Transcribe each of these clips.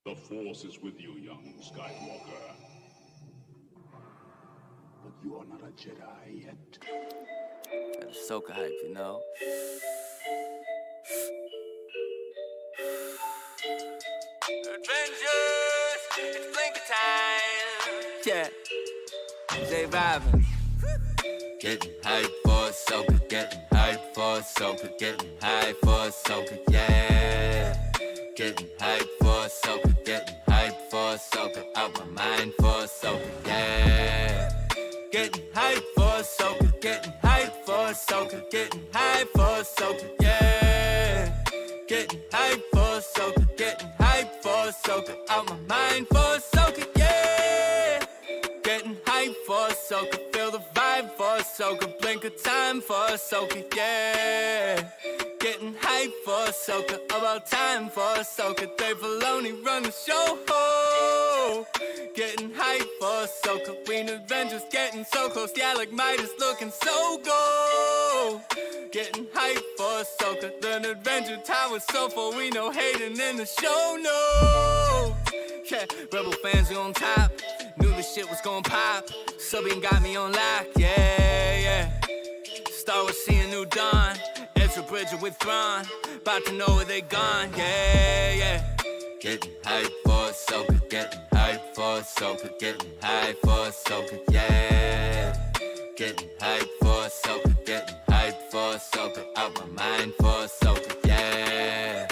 The Force is with you, young Skywalker. But you are not a Jedi yet. Got Ahsoka hype, you know? Avengers! It's blink of time! Yeah. Dave Filoni. Getting hype for Ahsoka, getting hype for Ahsoka, getting hype for Ahsoka, yeah. Getting hype for Ahsoka, getting hype for Ahsoka, out my mind for Ahsoka, yeah. Getting hype for Ahsoka, getting hype for Ahsoka, getting hype for Ahsoka, yeah. Getting hype for Ahsoka, getting hype for Ahsoka, out my mind for Ahsoka, yeah. Getting hype for Ahsoka, feel the vibe for Ahsoka, blink of time for Ahsoka, yeah. Getting hype for Ahsoka, about time for Ahsoka, Dave Filoni run the show. Getting hype for Ahsoka, we in Avengers getting so close, yeah, like Midas looking so gold. Getting hype for Ahsoka, the Adventure Time was so full, we know Hayden in the show, no. Yeah, Rebel fans are on top, knew this shit was gon' pop, Subbing got me on lock, yeah, yeah. Star Wars see a new dawn, Ezra Bridger with Thrawn, about to know where they gone, yeah, yeah. Getting hype for Ahsoka, getting hype for Ahsoka, getting hype for Ahsoka, yeah. Getting hype for Ahsoka, getting hype for Ahsoka, out my mind for Ahsoka, yeah.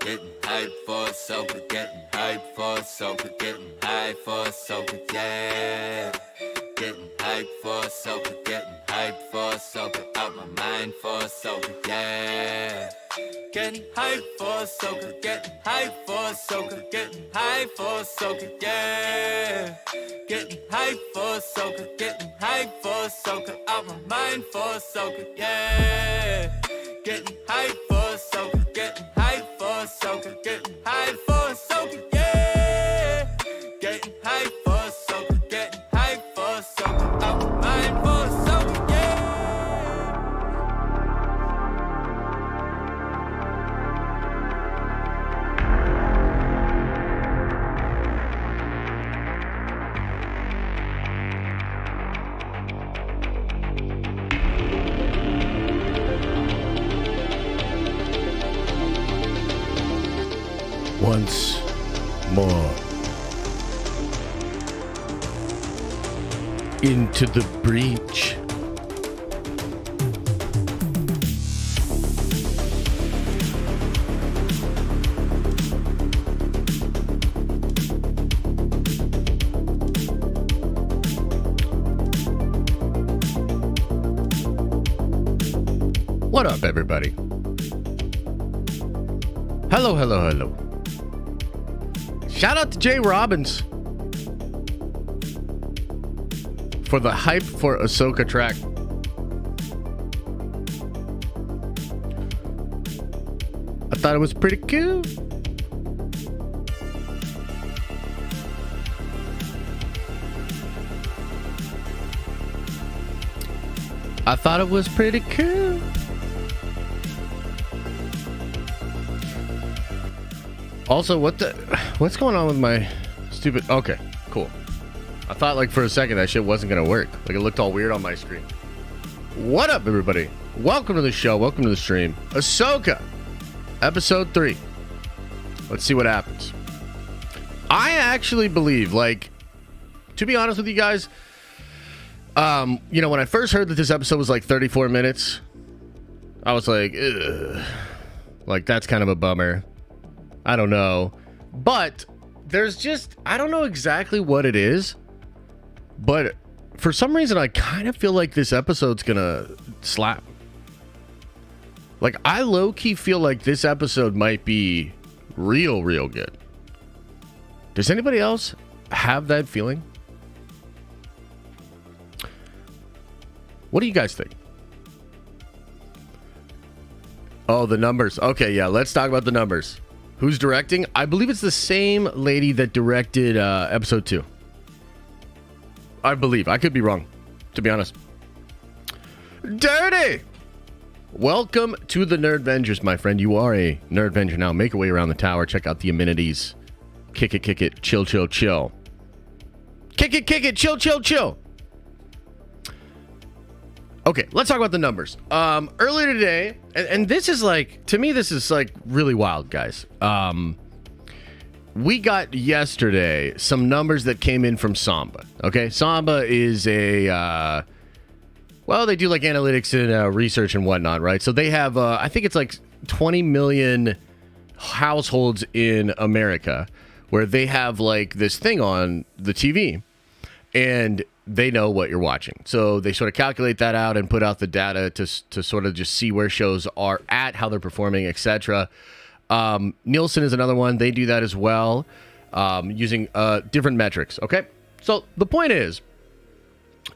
Getting hype for Ahsoka, getting hype for Ahsoka, getting hype for Ahsoka, yeah. Getting hype for Ahsoka, getting hype for Ahsoka, out my mind for Ahsoka, yeah. Getting hype for Ahsoka, getting hype for Ahsoka, getting hype for Ahsoka, yeah. Getting hype for Ahsoka, getting hype for Ahsoka, out my mind for Ahsoka, yeah. Getting hype for Ahsoka, getting hype for Ahsoka, getting hype for Ahsoka, yeah. Getting hype for Ahsoka, getting hype for Ahsoka, out my mind for Ahsoka, yeah. Once more into the breach. What up, everybody? Hello, hello, hello. Shout out to Jay Robbins for the hype for Ahsoka track. I thought it was pretty cool. I thought it was pretty cool. Also, what's going on with my stupid... Okay, cool. I thought like for a second that shit wasn't gonna work. Like it looked all weird on my screen. What up, everybody? Welcome to the show. Welcome to the stream. Ahsoka, episode 3. Let's see what happens. I actually believe, like, to be honest with you guys, you know, when I first heard that this episode was like 34 minutes, I was like, ugh. Like, that's kind of a bummer. I don't know. But there's just, I don't know exactly what it is, but for some reason I kind of feel like this episode's gonna slap. Like, I low-key feel like this episode might be real good. Does anybody else have that feeling? What do you guys think? Oh, the numbers. Okay, yeah, let's talk about the numbers. Who's directing? I believe it's the same lady that directed episode 2. I believe. I could be wrong, to be honest. Dirty! Welcome to the Nerdvengers, my friend. You are a Nerdvenger now. Make your way around the tower. Check out the amenities Kick it, chill. Kick it, chill. Okay, let's talk about the numbers. Earlier today, and this is like, to me, this is like really wild, guys. We got yesterday some numbers that came in from Samba. Okay, Samba is a, well, they do like analytics and research and whatnot, right? So they have, I think it's like 20 million households in America where they have like this thing on the TV and they know what you're watching. So they sort of calculate that out and put out the data to sort of just see where shows are at, how they're performing, etc. Nielsen is another one. They do that as well, using different metrics. Okay. So the point is,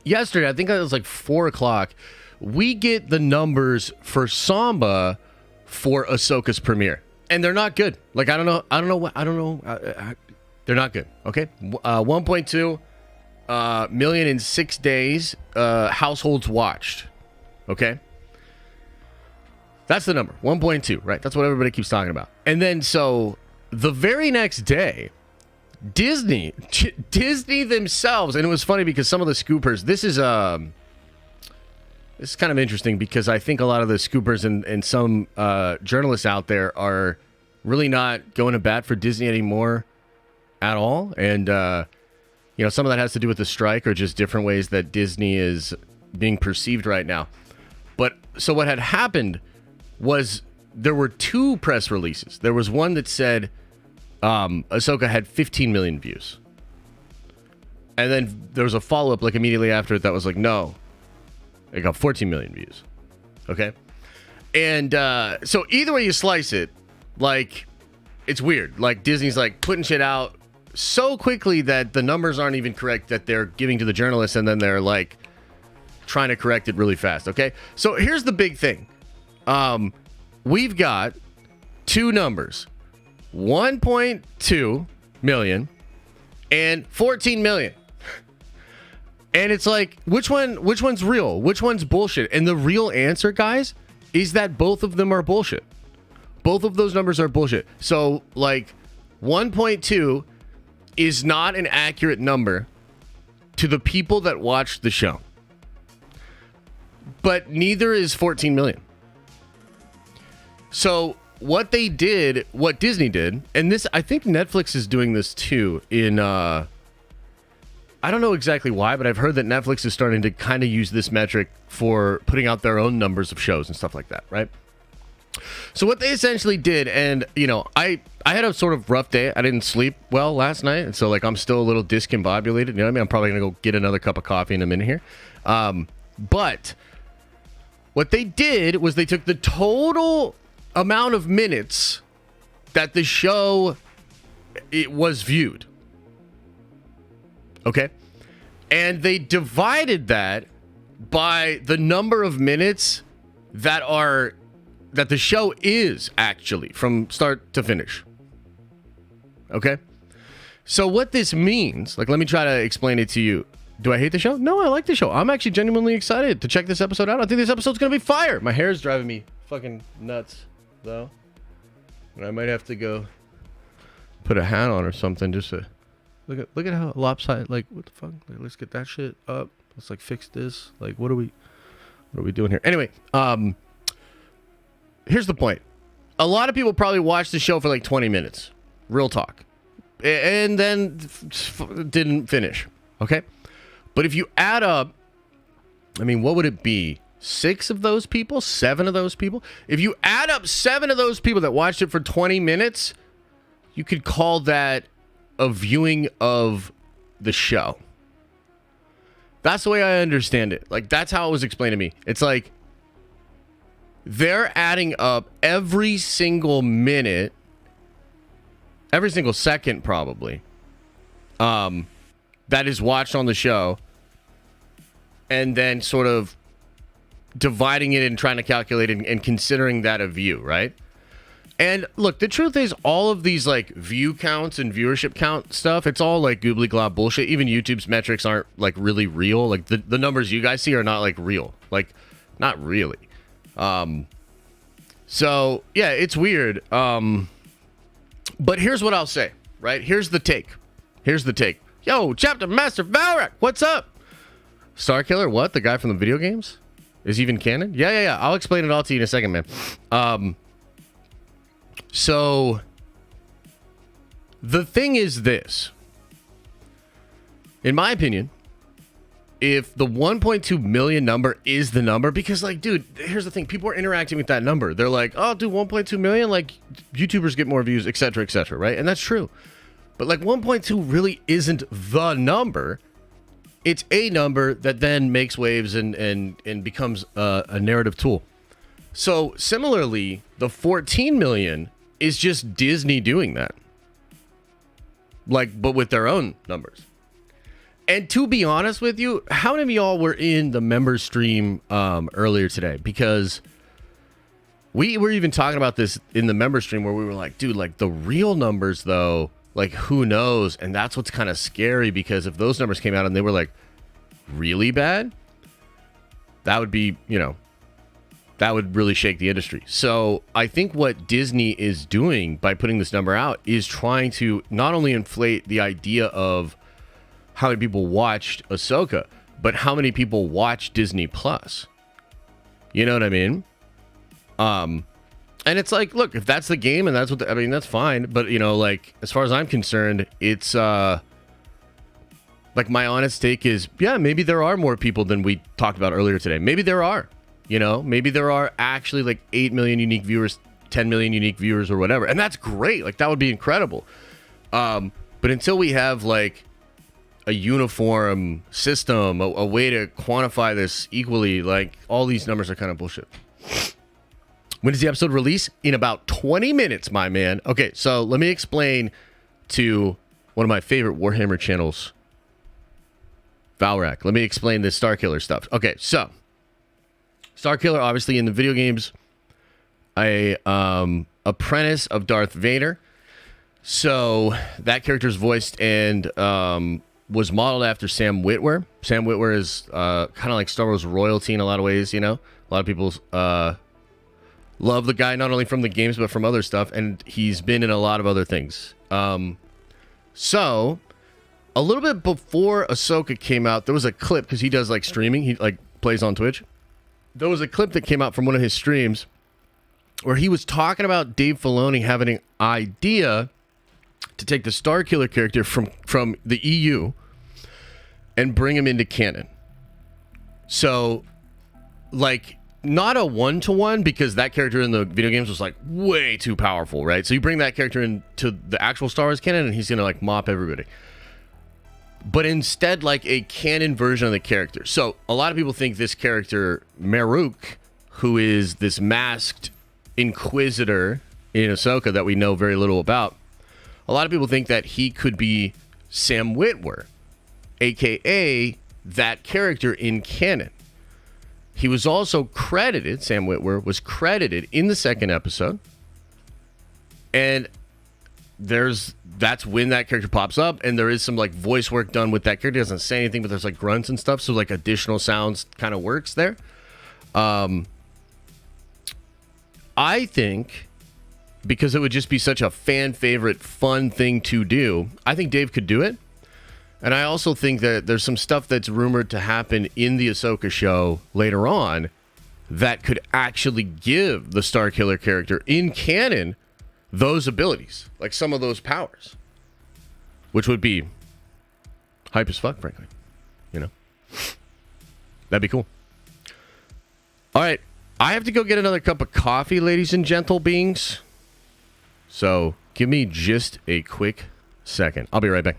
yesterday, I think it was like 4 o'clock, we get the numbers for Samba for Ahsoka's premiere. And they're not good. Like, I don't know. They're not good. Okay. 1.2 million in 6 days, households watched. Okay. That's the number, 1.2, right? That's what everybody keeps talking about. And then, so the very next day, Disney themselves, and it was funny because some of the scoopers, this is kind of interesting because I think a lot of the scoopers and some journalists out there are really not going to bat for Disney anymore at all. And, some of that has to do with the strike or just different ways that Disney is being perceived right now. But so what had happened was there were 2 press releases. There was one that said Ahsoka had 15 million views. And then there was a follow-up like immediately after it that was like, no, it got 14 million views. Okay? And so either way you slice it, like, it's weird. Like, Disney's like putting shit out so quickly that the numbers aren't even correct that they're giving to the journalists, and then they're like trying to correct it really fast. Okay? So here's the big thing. We've got 2 numbers, 1.2 million and 14 million. And it's like, which one's real? Which one's bullshit? And the real answer, guys, is that both of them are bullshit. Both of those numbers are bullshit. So, like, 1.2 is not an accurate number to the people that watched the show. But neither is 14 million. So what Disney did, and this, I think Netflix is doing this too in, I don't know exactly why, but I've heard that Netflix is starting to kind of use this metric for putting out their own numbers of shows and stuff like that, right? So what they essentially did, and, I had a sort of rough day. I didn't sleep well last night, and so, like, I'm still a little discombobulated. You know what I mean? I'm probably going to go get another cup of coffee in a minute here. But what they did was they took the total amount of minutes that the show was viewed. Okay? And they divided that by the number of minutes that the show is actually from start to finish. Okay? So what this means, like, let me try to explain it to you. Do I hate the show? No, I like the show. I'm actually genuinely excited to check this episode out. I think this episode's going to be fire. My hair is driving me fucking nuts, though. And I might have to go put a hat on or something just to look at how lopsided, like, what the fuck? Like, let's get that shit up. Let's, like, fix this. Like, what are we doing here? Anyway, here's the point. A lot of people probably watched the show for like 20 minutes. Real talk. And then didn't finish. Okay? But if you add up, I mean, what would it be? 6 of those people? 7 of those people? If you add up 7 of those people that watched it for 20 minutes, you could call that a viewing of the show. That's the way I understand it. Like, that's how it was explained to me. It's like, they're adding up every single minute, every single second probably, that is watched on the show, and then sort of dividing it and trying to calculate it and considering that a view, right? And look, the truth is, all of these like view counts and viewership count stuff, it's all like goobly glob bullshit. Even YouTube's metrics aren't like really real. Like the numbers you guys see are not like real. Like, not really. So yeah, it's weird. But here's what I'll say, right? Here's the take. Yo, Chapter Master Valrak, what's up? Starkiller, what? The guy from the video games? Is he even canon? Yeah. I'll explain it all to you in a second, man. So the thing is this. In my opinion, if the 1.2 million number is the number, because like, dude, here's the thing. People are interacting with that number. They're like, oh, dude, 1.2 million, like YouTubers get more views, etc., right? And that's true. But like 1.2 really isn't the number. It's a number that then makes waves and becomes a narrative tool. So similarly, the 14 million is just Disney doing that. Like, but with their own numbers. And to be honest with you, how many of y'all were in the member stream earlier today? Because we were even talking about this in the member stream where we were like, dude, like the real numbers though, like who knows? And that's what's kind of scary, because if those numbers came out and they were like really bad, that would be, that would really shake the industry. So I think what Disney is doing by putting this number out is trying to not only inflate the idea of how many people watched Ahsoka, but how many people watch Disney Plus. You know what I mean? And it's like, look, if that's the game and that's what that's fine. But like as far as I'm concerned, it's like my honest take is, yeah, maybe there are more people than we talked about earlier today. Maybe there are. Maybe there are actually like 8 million unique viewers, 10 million unique viewers or whatever. And that's great. Like that would be incredible. But until we have like a uniform system, a way to quantify this equally, like all these numbers are kind of bullshit. When does the episode release? In about 20 minutes, my man. Okay, so let me explain to one of my favorite Warhammer channels, Valrak. Let me explain this Starkiller stuff. Okay, so Starkiller, obviously in the video games, a apprentice of Darth Vader. So that character is voiced and was modeled after Sam Witwer. Sam Witwer is kind of like Star Wars royalty in a lot of ways, A lot of people love the guy, not only from the games, but from other stuff. And he's been in a lot of other things. So a little bit before Ahsoka came out, there was a clip, because he does like streaming. He like plays on Twitch. There was a clip that came out from one of his streams where he was talking about Dave Filoni having an idea to take the Starkiller character from the EU and bring him into canon. So, like, not a one-to-one, because that character in the video games was, like, way too powerful, right? So you bring that character into the actual Star Wars canon, and he's going to, like, mop everybody. But instead, like, a canon version of the character. So a lot of people think this character, Maruk, who is this masked inquisitor in Ahsoka that we know very little about, a lot of people think that he could be Sam Witwer, a.k.a. that character in canon. He was also credited, Sam Witwer was credited in the second episode. And that's when that character pops up, and there is some like voice work done with that character. He doesn't say anything, but there's like grunts and stuff, so like additional sounds kind of works there. I think, because it would just be such a fan favorite, fun thing to do, I think Dave could do it. And I also think that there's some stuff that's rumored to happen in the Ahsoka show later on that could actually give the Starkiller character in canon those abilities, like some of those powers, which would be hype as fuck, frankly. That'd be cool. All right, I have to go get another cup of coffee, ladies and gentle beings. So give me just a quick second. I'll be right back.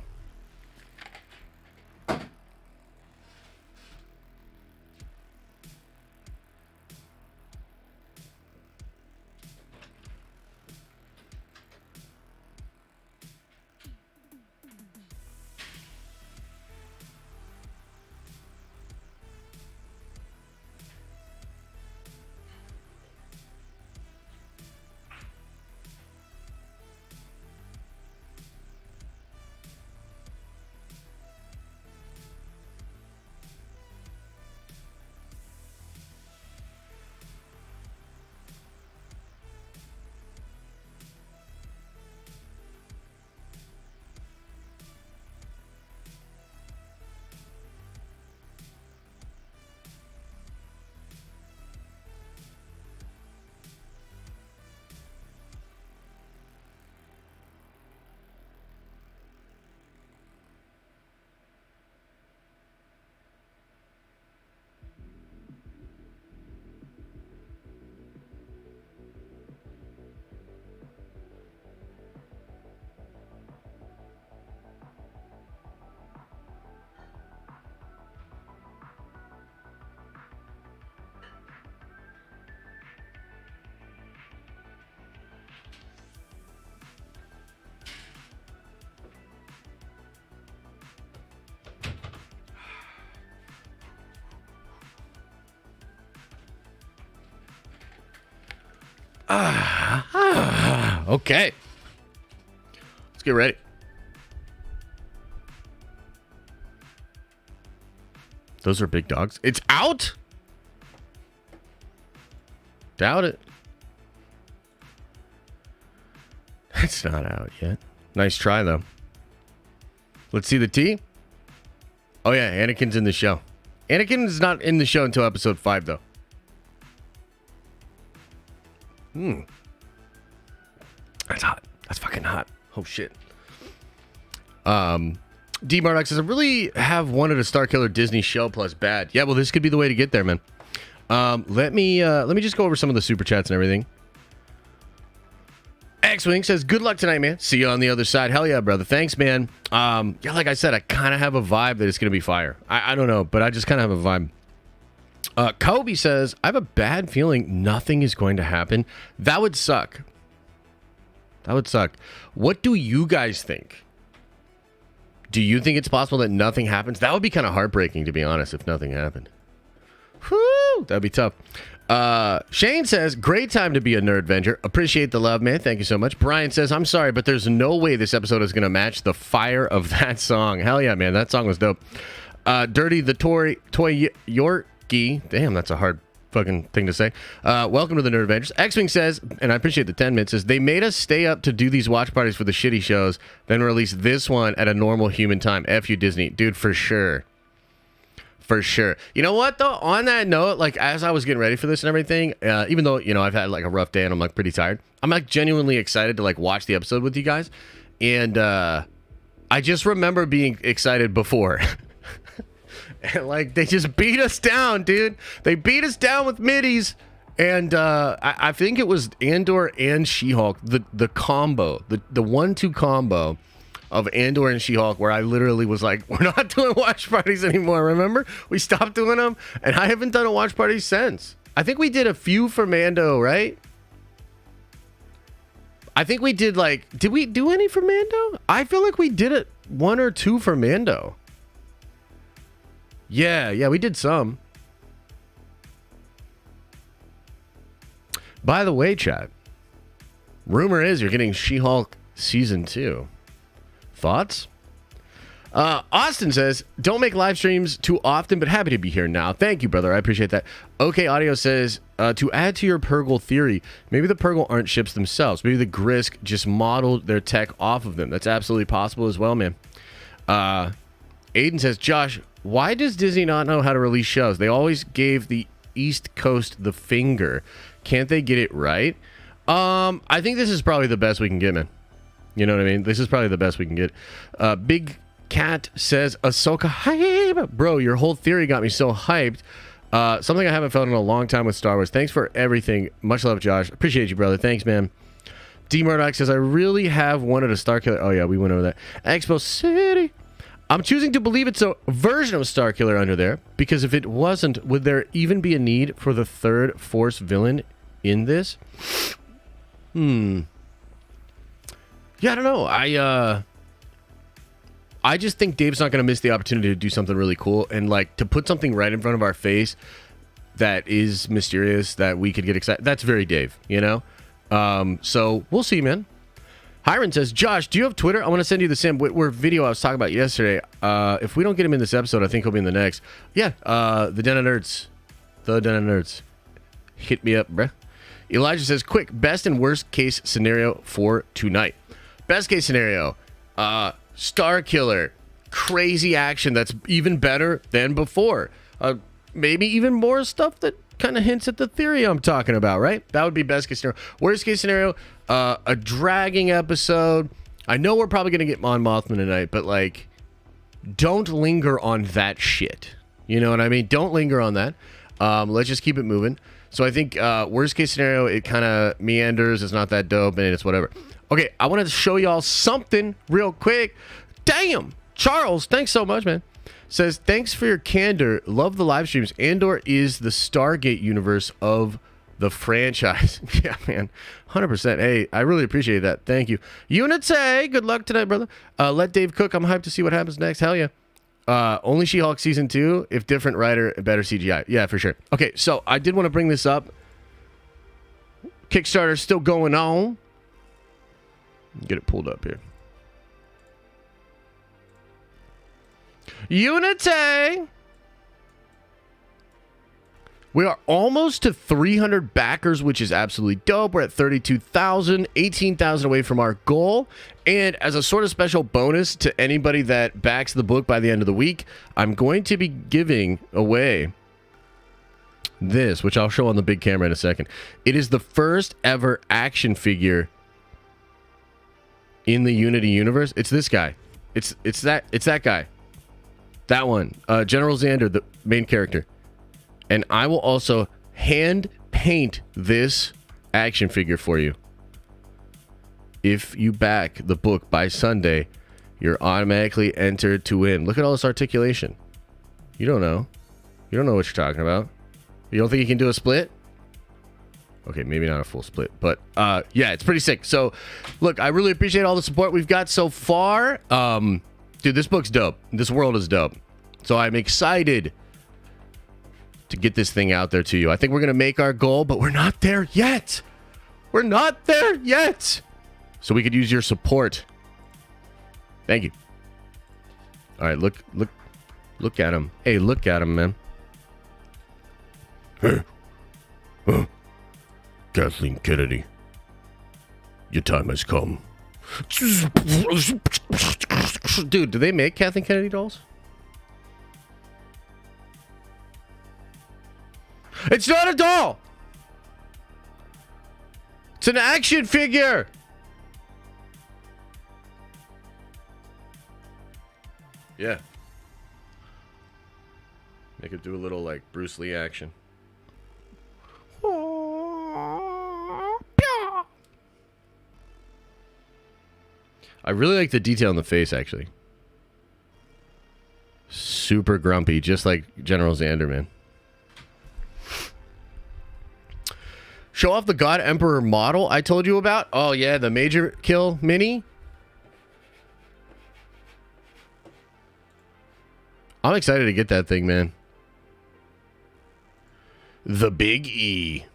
Okay. Let's get ready. Those are big dogs. It's out? Doubt it. It's not out yet. Nice try, though. Let's see the T. Oh, yeah. Anakin's in the show. Anakin's not in the show until episode 5, though. That's hot. That's fucking hot. Oh, shit. D. Murdoch says, I really have wanted a Starkiller Disney show plus bad. Yeah, well, this could be the way to get there, man. Let me just go over some of the super chats and everything. X-Wing says, good luck tonight, man. See you on the other side. Hell yeah, brother. Thanks, man. Yeah, like I said, I kind of have a vibe that it's going to be fire. I don't know, but I just kind of have a vibe. Kobe says, I have a bad feeling nothing is going to happen. That would suck. That would suck. What do you guys think? Do you think it's possible that nothing happens? That would be kind of heartbreaking, to be honest, if nothing happened. Whew, that'd be tough. Shane says, great time to be a nerd Avenger. Appreciate the love, man. Thank you so much. Brian says, I'm sorry, but there's no way this episode is going to match the fire of that song. Hell yeah, man. That song was dope. Dirty the Toy Yorkie. Damn, that's a hard fucking thing to say. Welcome to the Nerd Avengers. X-Wing says, and I appreciate the 10 minutes, says, they made us stay up to do these watch parties for the shitty shows, then release this one at a normal human time. F you, Disney. Dude, for sure. For sure. You know what, though? On that note, like, as I was getting ready for this and everything, even though, you know, I've had, like, a rough day and I'm, like, pretty tired, I'm, like, genuinely excited to, like, watch the episode with you guys. And I just remember being excited before. And, like, they just beat us down, dude. They beat us down with middies. And I think it was Andor and She-Hulk, the combo, the 1-2 combo of Andor and She-Hulk, where I literally was like, we're not doing watch parties anymore, remember? We stopped doing them, and I haven't done a watch party since. I think we did a few for Mando, right? I think we did, like, did we do any for Mando? I feel like we did it 1 or 2 for Mando. Yeah, we did some. By the way, chat, rumor is you're getting She-Hulk Season 2. Thoughts? Austin says, don't make live streams too often, but happy to be here now. Thank you, brother. I appreciate that. Okay, Audio says, to add to your Purgle theory, maybe the Purgle aren't ships themselves. Maybe the Grisk just modeled their tech off of them. That's absolutely possible as well, man. Aiden says, Josh, why does Disney not know how to release shows? They always gave the East Coast the finger. Can't they get it right? I think this is probably the best we can get, man. You know what I mean? This is probably the best we can get. Big Cat says, Ahsoka hype. Bro, your whole theory got me so hyped. Something I haven't felt in a long time with Star Wars. Thanks for everything. Much love, Josh. Appreciate you, brother. Thanks, man. D. Murdoch says, I really have wanted a Starkiller. Oh, yeah, we went over that. Expo City. I'm choosing to believe it's a version of Starkiller under there, because if it wasn't, would there even be a need for the third Force villain in this? Yeah, I don't know. I just think Dave's not going to miss the opportunity to do something really cool, and like to put something right in front of our face that is mysterious that we could get excited. That's very Dave, you know? So we'll see, man. Hiron says, Josh, do you have Twitter? I want to send you the Sam Witwer video I was talking about yesterday. If we don't get him in this episode, I think he'll be in the next. Yeah, the Den of Nerds. The Den of Nerds. Hit me up, bruh. Elijah says, quick, best and worst case scenario for tonight. Best case scenario, Starkiller. Crazy action that's even better than before. Maybe even more stuff that kind of hints at the theory I'm talking about, right? That would be best case scenario. Worst case scenario, a dragging episode. I know we're probably going to get Mon Mothma tonight, but like, don't linger on that shit. You know what I mean? Don't linger on that. Let's just keep it moving. So I think worst case scenario, it kind of meanders. It's not that dope, and it's whatever. Okay, I wanted to show y'all something real quick. Damn! Charles, thanks so much, man. Says, thanks for your candor. Love the live streams. Andor is the Stargate universe of the franchise. Yeah, man. 100%. Hey, I really appreciate that. Thank you. Unite, good luck tonight, brother. Let Dave cook. I'm hyped to see what happens next. Hell yeah. Only She-Hulk Season 2, if different writer, better CGI. Yeah, for sure. Okay, so I did want to bring this up. Kickstarter's still going on. Get it pulled up here. Unity! We are almost to 300 backers, which is absolutely dope. We're at 32,000, 18,000 away from our goal. And as a sort of special bonus to anybody that backs the book by the end of the week, I'm going to be giving away this, which I'll show on the big camera in a second. It is the first ever action figure in the Unity universe. It's this guy. It's that guy. That one. General Xander, the main character. And I will also hand paint this action figure for you. If you back the book by Sunday, you're automatically entered to win. Look at all this articulation. You don't know. You don't know what you're talking about. You don't think you can do a split? Okay, maybe not a full split, but yeah, it's pretty sick. So, look, I really appreciate all the support we've got so far. Dude, this book's dope. This world is dope. So I'm excited to get this thing out there to you. I think we're going to make our goal, but we're not there yet. We're not there yet. So we could use your support. Thank you. All right, look at him. Hey, look at him, man. Hey. Kathleen Kennedy, your time has come. Dude, do they make Kathleen Kennedy dolls? It's not a doll. It's an action figure. Yeah. Make it do a little like Bruce Lee action. I really like the detail in the face, actually. Super grumpy, just like General Xander, man. Show off the God Emperor model I told you about. Oh, yeah, the Major Kill Mini. I'm excited to get that thing, man. The Big E.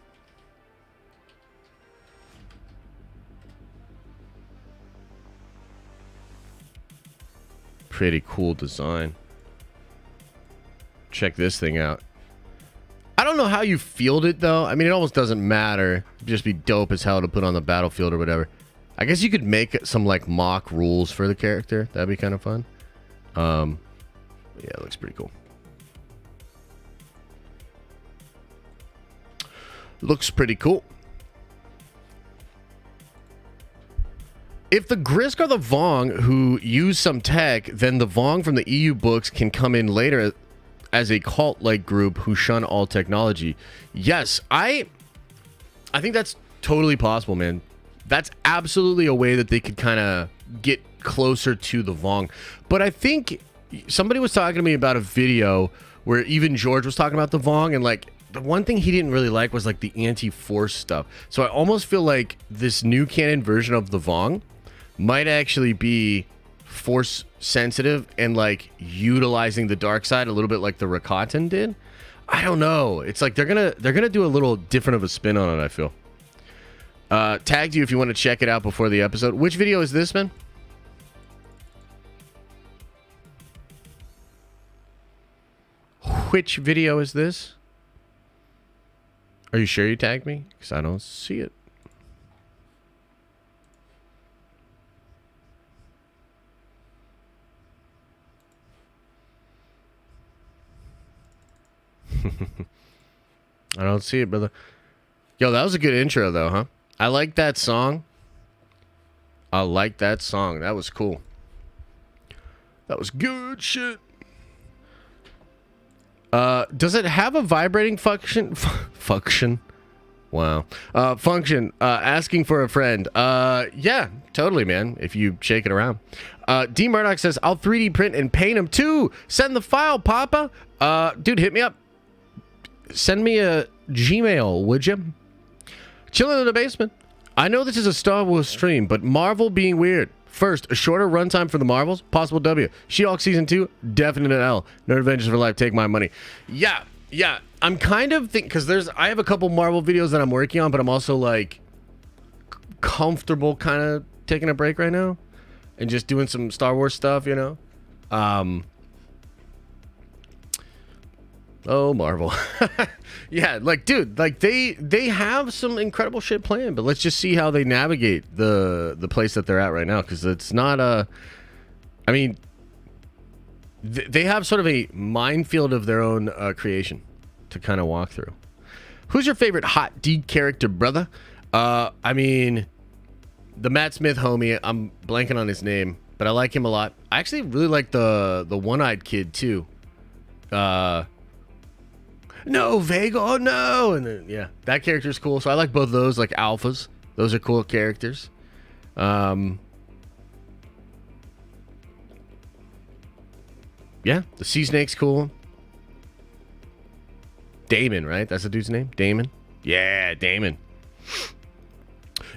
Pretty cool design. Check this thing out. I don't know how you field it, though. I mean, it almost doesn't matter. It'd just be dope as hell to put on the battlefield or whatever. I guess you could make some, like, mock rules for the character. That'd be kind of fun. Yeah, it looks pretty cool. Looks pretty cool. If the Grisk are the Vong who use some tech, then the Vong from the EU books can come in later as a cult-like group who shun all technology. Yes, I think that's totally possible, man. That's absolutely a way that they could kind of get closer to the Vong. But I think somebody was talking to me about a video where even George was talking about the Vong, and like the one thing he didn't really like was like the anti-force stuff. So I almost feel like this new canon version of the Vong might actually be force sensitive and like utilizing the dark side a little bit like the Rakatan did. I don't know. It's like they're gonna do a little different of a spin on it, I feel. Tagged you if you want to check it out before the episode. Which video is this, man? Which video is this? Are you sure you tagged me? Because I don't see it. I don't see it, brother. Yo, that was a good intro, though, huh? I like that song. I like that song. That was cool. That was good shit. Does it have a vibrating function? Function? Wow. Function. Asking for a friend. Yeah, totally, man. If you shake it around. D Murdoch says, I'll 3D print and paint him too. Send the file, Papa. Dude, hit me up. Send me a Gmail, would you? Chilling in the basement. I know this is a Star Wars stream, but Marvel being weird. First, a shorter runtime for the Marvels. Possible W. She-Hulk Season 2. Definite L. Nerd Avengers for life. Take my money. Yeah. I'm kind of thinking, because I have a couple Marvel videos that I'm working on, but I'm also like, comfortable kind of taking a break right now and just doing some Star Wars stuff, you know. Oh, Marvel. Yeah, like, dude, like they have some incredible shit planned, but let's just see how they navigate the place that they're at right now, because it's not I mean, they have sort of a minefield of their own creation to kind of walk through. Who's your favorite hot D character, brother? I mean, the Matt Smith homie, I'm blanking on his name, but I like him a lot. I actually really like the one-eyed kid too. No, Vega, oh no! And then, yeah, that character's cool. So I like both of those, like alphas. Those are cool characters. Yeah, the Sea Snake's cool. Damon, right? That's the dude's name? Damon? Yeah, Damon.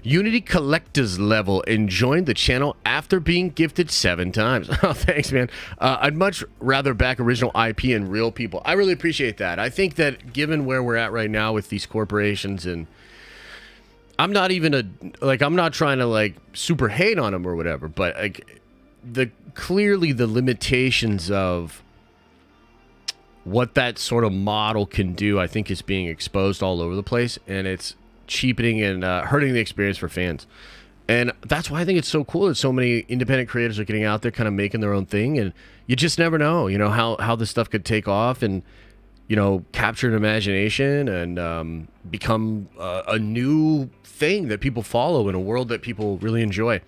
Unity Collectors level and joined the channel after being gifted 7 times. Oh, thanks, man. I'd much rather back original IP and real people. I really appreciate that. I think that given where we're at right now with these corporations, and I'm not even I'm not trying to like super hate on them or whatever, but like clearly the limitations of what that sort of model can do, I think, is being exposed all over the place, and it's cheapening and hurting the experience for fans. And that's why I think it's so cool that so many independent creators are getting out there kind of making their own thing, and you just never know, you know, how this stuff could take off and, you know, capture an imagination and become a new thing that people follow in a world that people really enjoy.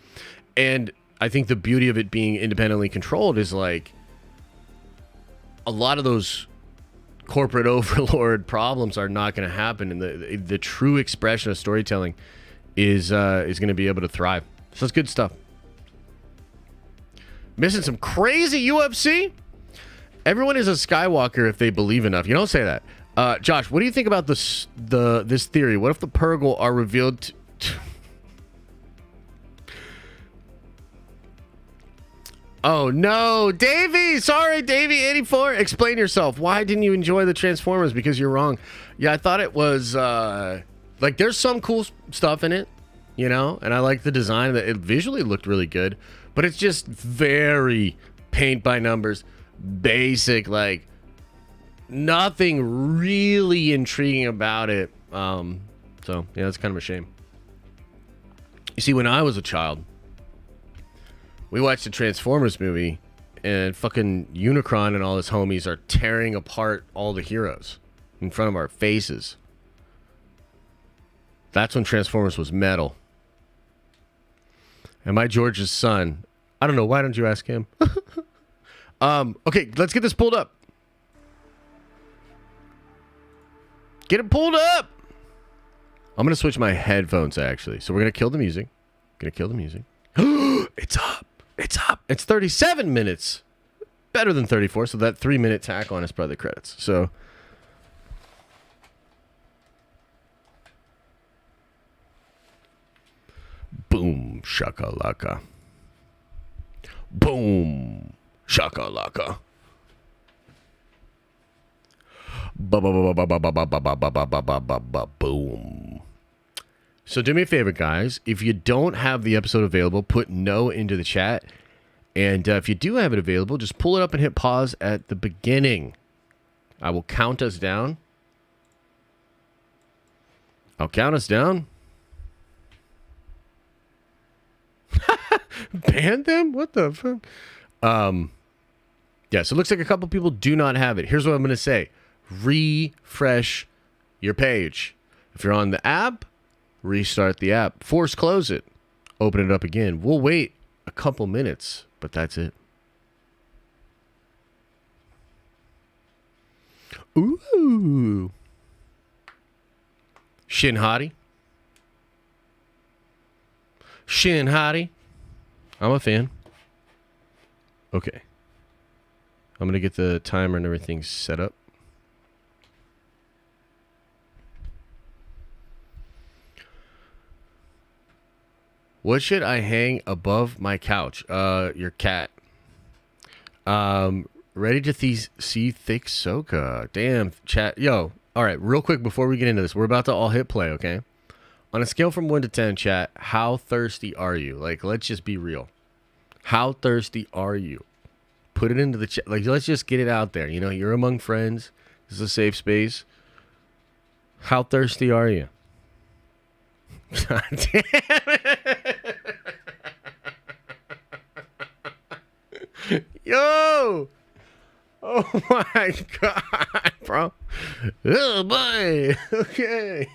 And I think the beauty of it being independently controlled is like a lot of those corporate overlord problems are not going to happen, and the true expression of storytelling is going to be able to thrive. So it's good stuff. Missing some crazy UFC? Everyone is a Skywalker if they believe enough. You don't say that. Josh, what do you think about this theory? What if the Purgle are revealed Oh no, Davey! Sorry, Davey84. Explain yourself. Why didn't you enjoy the Transformers? Because you're wrong. Yeah, I thought it was like there's some cool stuff in it, you know, and I like the design. That it visually looked really good, but it's just very paint by numbers, basic, like nothing really intriguing about it. So yeah, it's kind of a shame. You see, when I was a child, we watched the Transformers movie, and fucking Unicron and all his homies are tearing apart all the heroes in front of our faces. That's when Transformers was metal. Am I George's son? I don't know. Why don't you ask him? Okay, let's get this pulled up. Get it pulled up! I'm going to switch my headphones, actually. So we're going to kill the music. It's up. It's up. It's 37 minutes. Better than 34. So that 3-minute tack on is probably the credits. So. Boom. Shakalaka. Boom. Shakalaka. Boom. So do me a favor, guys. If you don't have the episode available, put no into the chat. And if you do have it available, just pull it up and hit pause at the beginning. I will count us down. I'll count us down. Ban them? What the fuck? Yeah, so it looks like a couple people do not have it. Here's what I'm going to say. Refresh your page. If you're on the app, restart the app. Force close it. Open it up again. We'll wait a couple minutes, but that's it. Ooh. Shin Hottie. I'm a fan. Okay. I'm going to get the timer and everything set up. What should I hang above my couch? Your cat. Ready to see thick Ahsoka. Damn, chat. Yo, all right, real quick before we get into this, we're about to all hit play, okay? On a scale from 1 to 10, chat, how thirsty are you? Like, let's just be real. How thirsty are you? Put it into the chat. Like, let's just get it out there. You know, you're among friends. This is a safe space. How thirsty are you? God damn it. Yo! Oh my God, bro. Oh boy. Okay.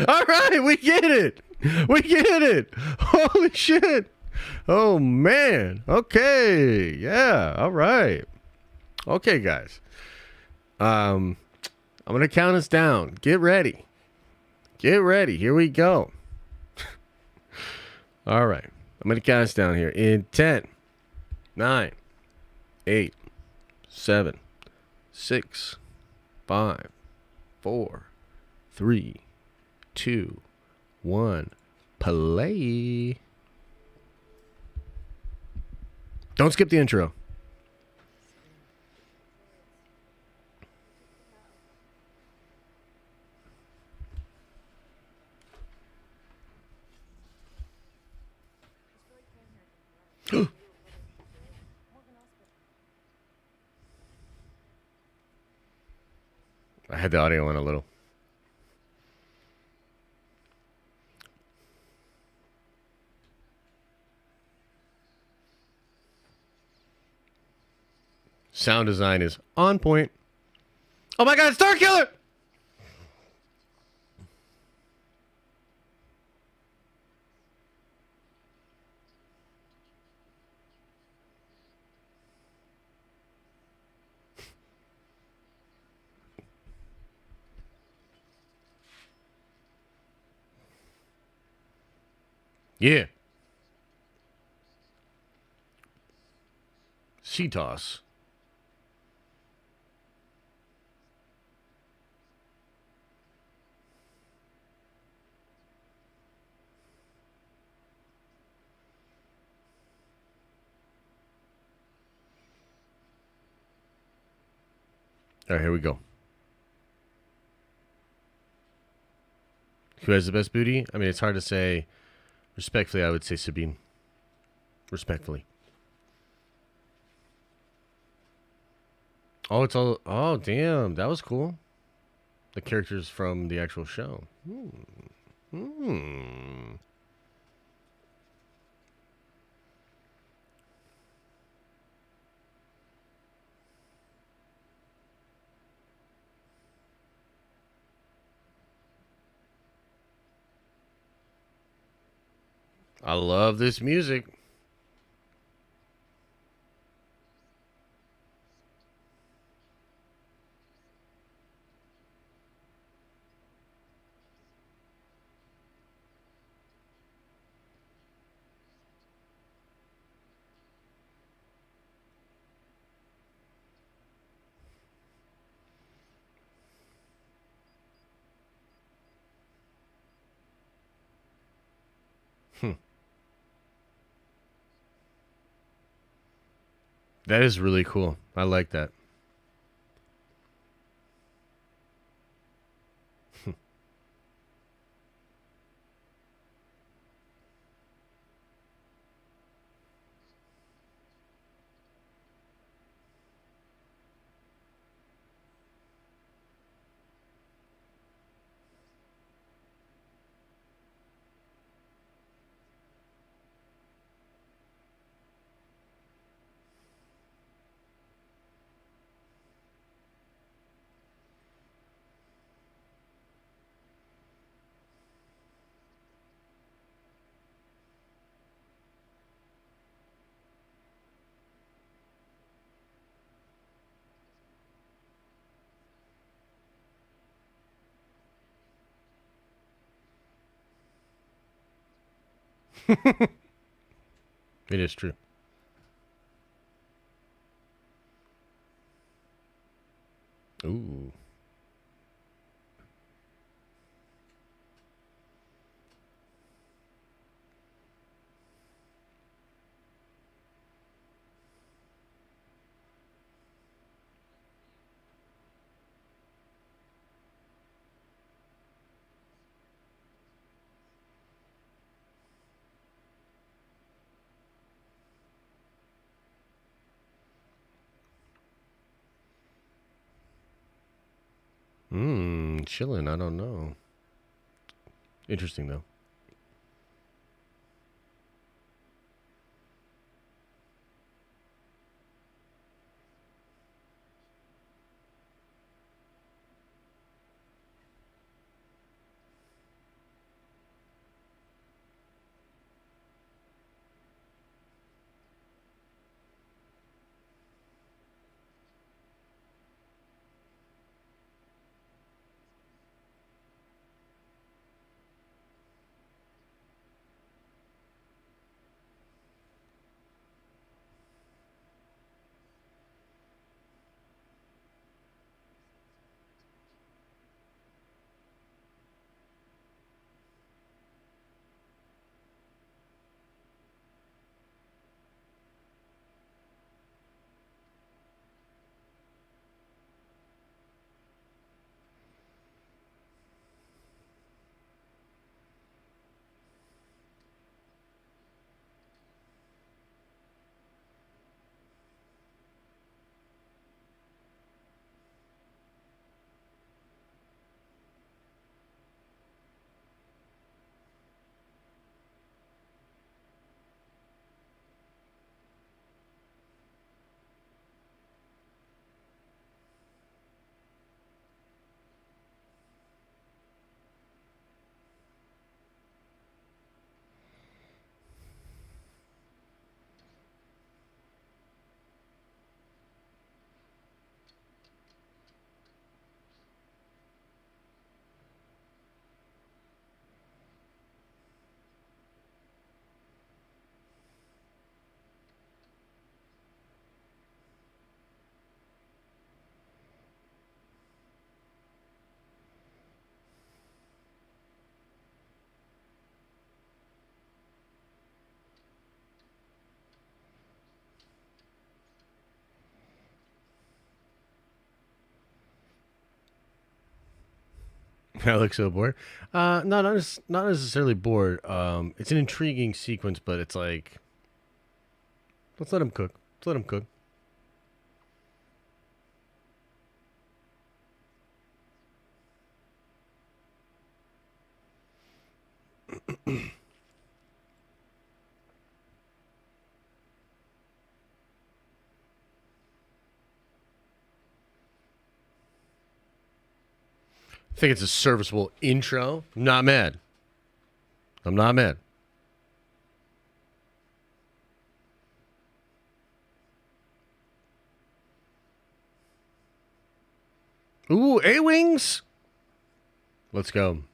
All right, we get it. We get it. Holy shit. Oh man. Okay. Yeah. All right. Okay, guys. I'm gonna count us down. Get ready. Get ready. Here we go. All right. I'm gonna count us down here in 10, 9, 8, 7, 6, 5, 4, 3, 2, 1. Play. Don't skip the intro. I had the audio on a little. Sound design is on point. Oh my God, Starkiller! Yeah. Sea-toss. All right, here we go. Who has the best booty? I mean, it's hard to say. Respectfully, I would say Sabine. Respectfully. Oh, it's all... Oh, damn. That was cool. The characters from the actual show. I love this music. That is really cool. I like that. It is true. Ooh. Chilling. I don't know. Interesting though. I look so bored. No, not necessarily bored. It's an intriguing sequence, but it's like, let's let him cook. Let's let him cook. I think it's a serviceable intro. I'm not mad. I'm not mad. Ooh, A-Wings. Let's go.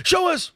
Show us.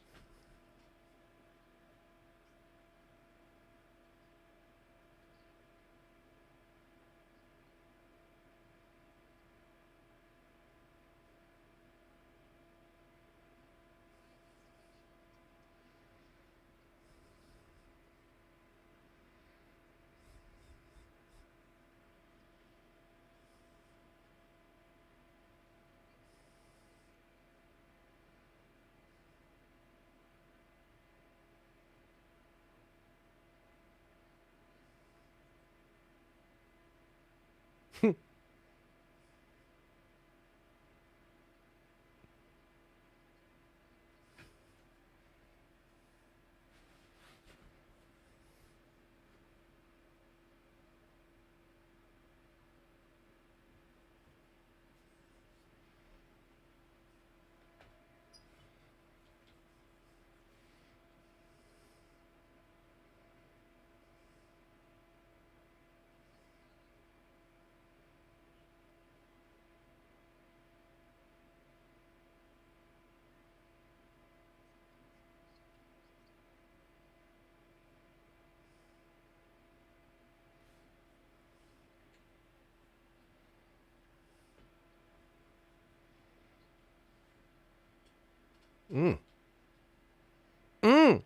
Mm. Mm.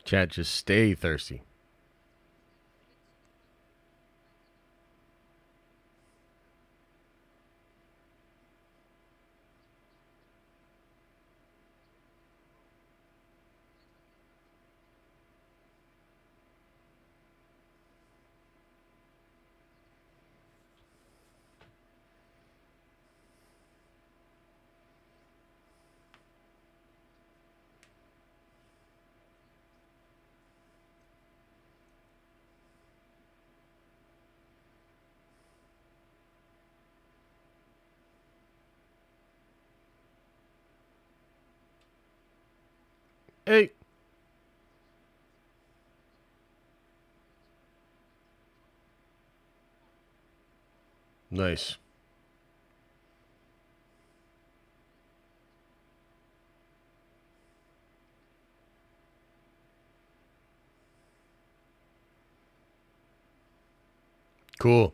Chat, just stay thirsty. Hey. Nice. Cool.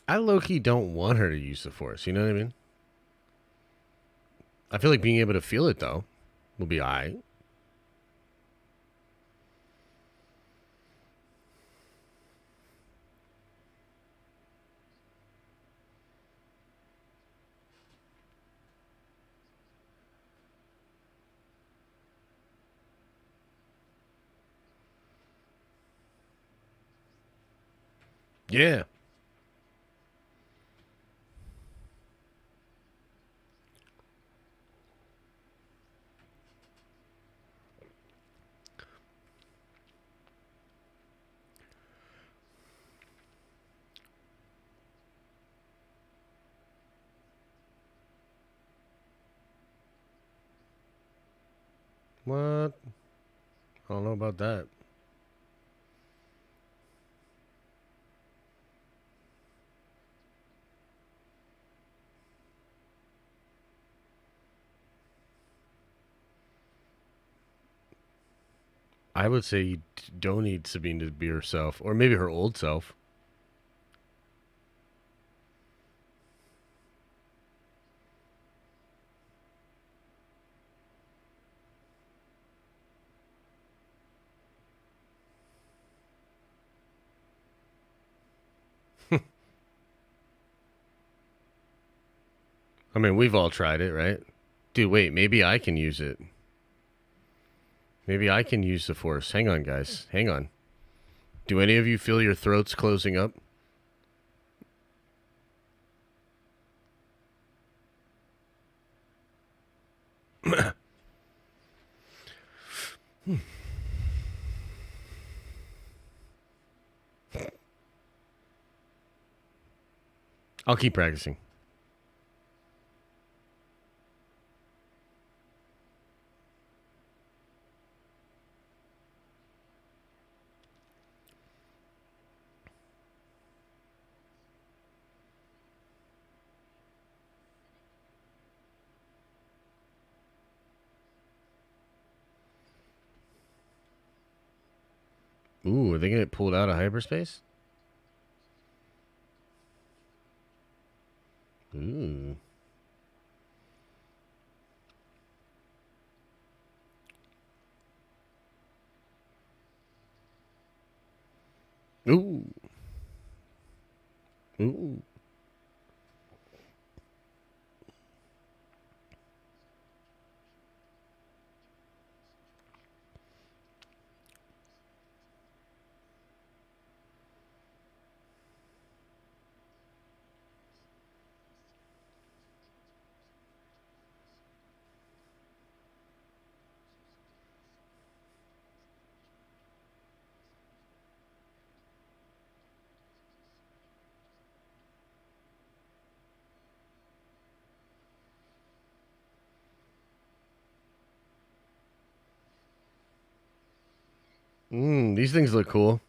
I low-key don't want her to use the Force. You know what I mean? I feel like being able to feel it, though, will be all right. Yeah. What? I don't know about that. I would say you don't need Sabine to be herself, or maybe her old self. I mean, we've all tried it, right? Dude, wait, maybe I can use it. Maybe I can use the Force. Hang on, guys. Hang on. Do any of you feel your throats closing up? I'll keep practicing. Ooh, are they going to get pulled out of hyperspace? Ooh. Ooh. Ooh. These things look cool.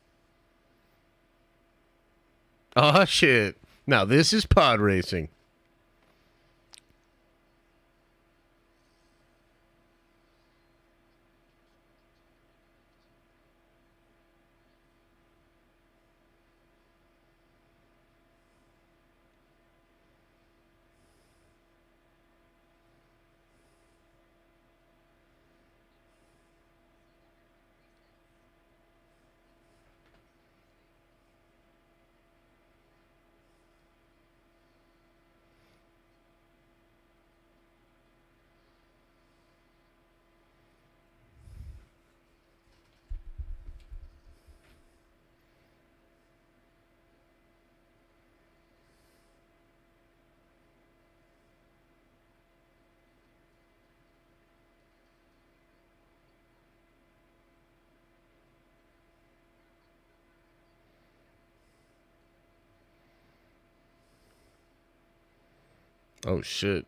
Oh, shit. Now, this is pod racing. Oh, shit.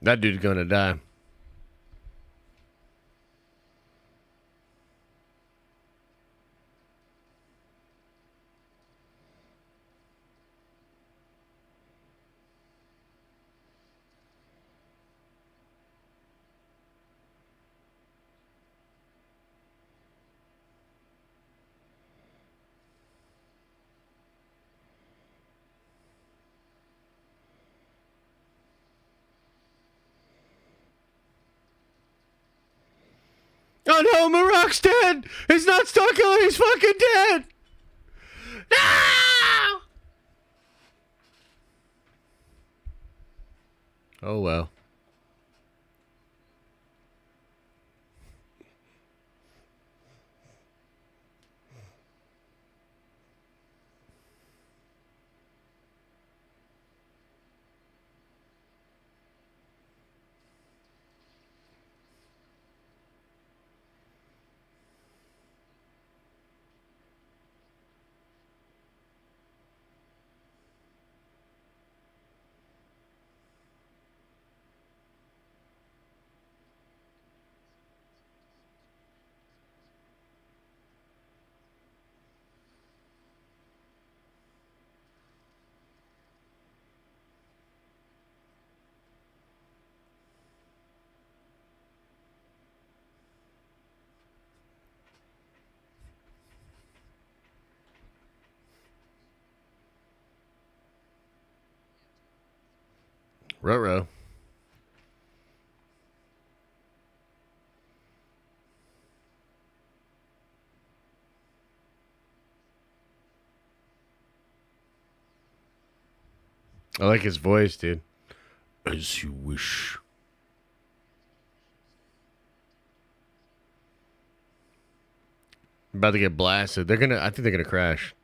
That dude's gonna die. Oh no, Marok's dead! It's not Starkiller, he's fucking dead! No! Oh well. Ruh-roh. I like his voice, dude. As you wish. I'm about to get blasted. I think they're gonna crash.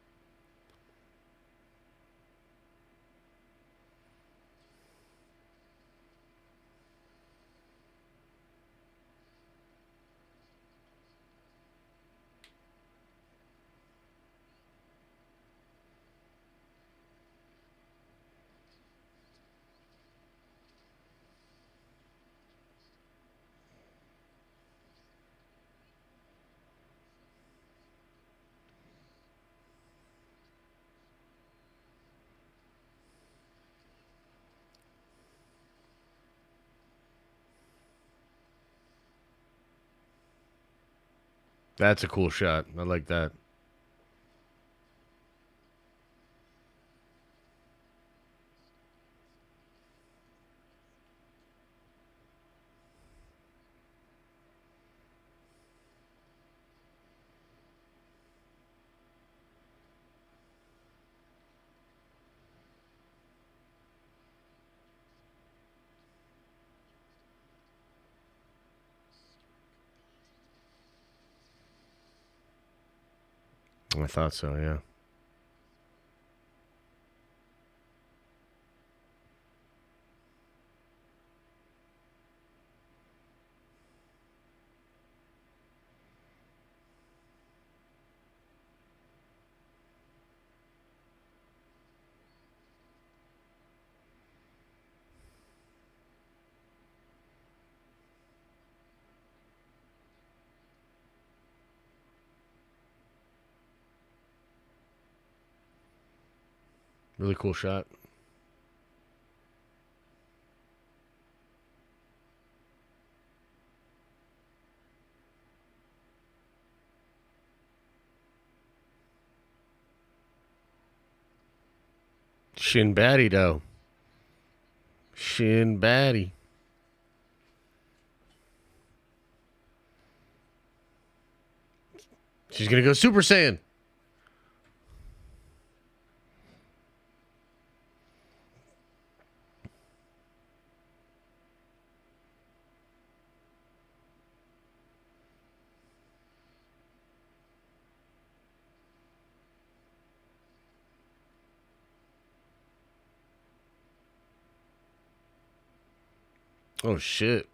That's a cool shot. I like that. I thought so, yeah. Really cool shot. Shin Batty, though. Shin Batty. She's gonna go Super Saiyan. Oh, shit.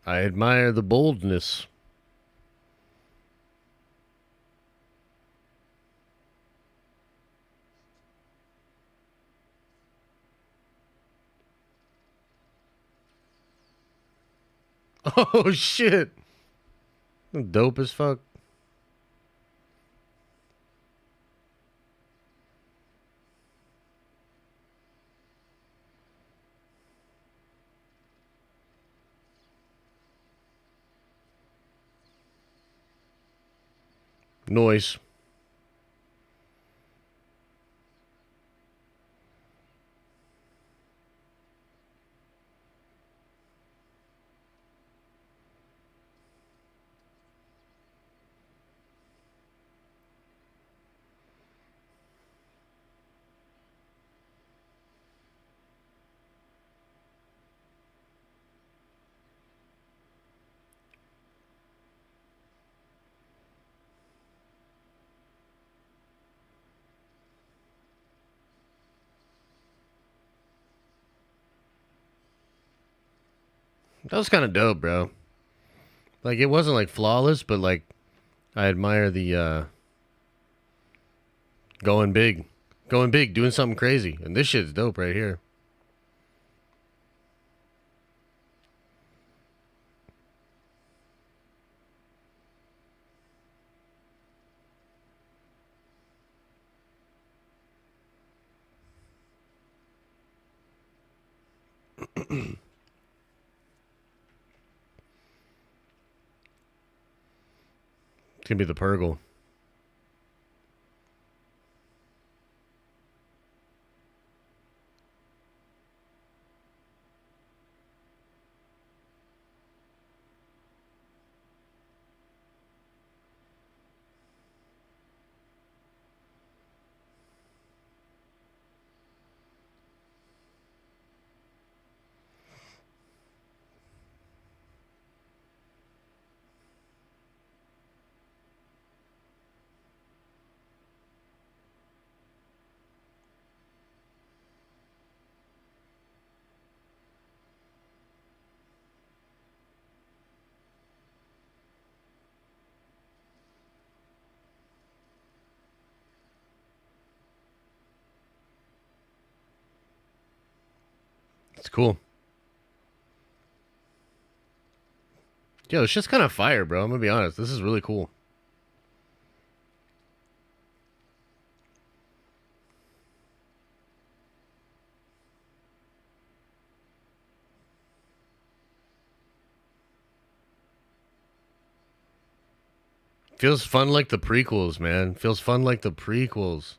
I admire the boldness. Oh, shit. Dope as fuck. Noise. That was kind of dope, bro. Like, it wasn't like flawless, but like, I admire the going big, doing something crazy, and this shit's dope right here. It's gonna be the Purgle. It's cool. Yo, it's just kind of fire, bro. I'm gonna be honest. This is really cool. Feels fun like the prequels, man. Feels fun like the prequels.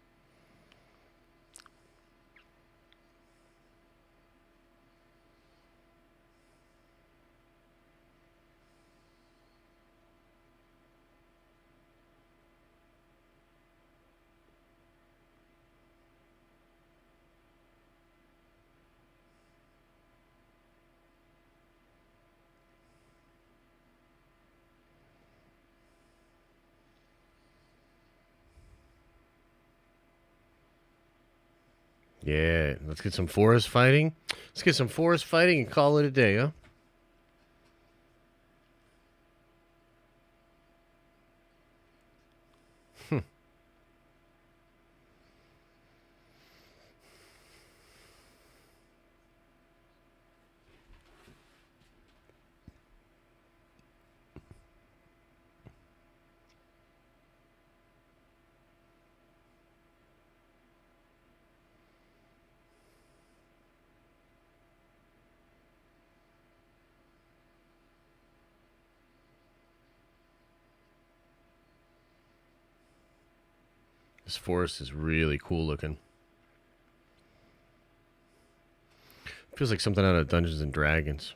Yeah, let's get some forest fighting. Let's get some forest fighting and call it a day, huh? This forest is really cool looking. Feels like something out of Dungeons and Dragons.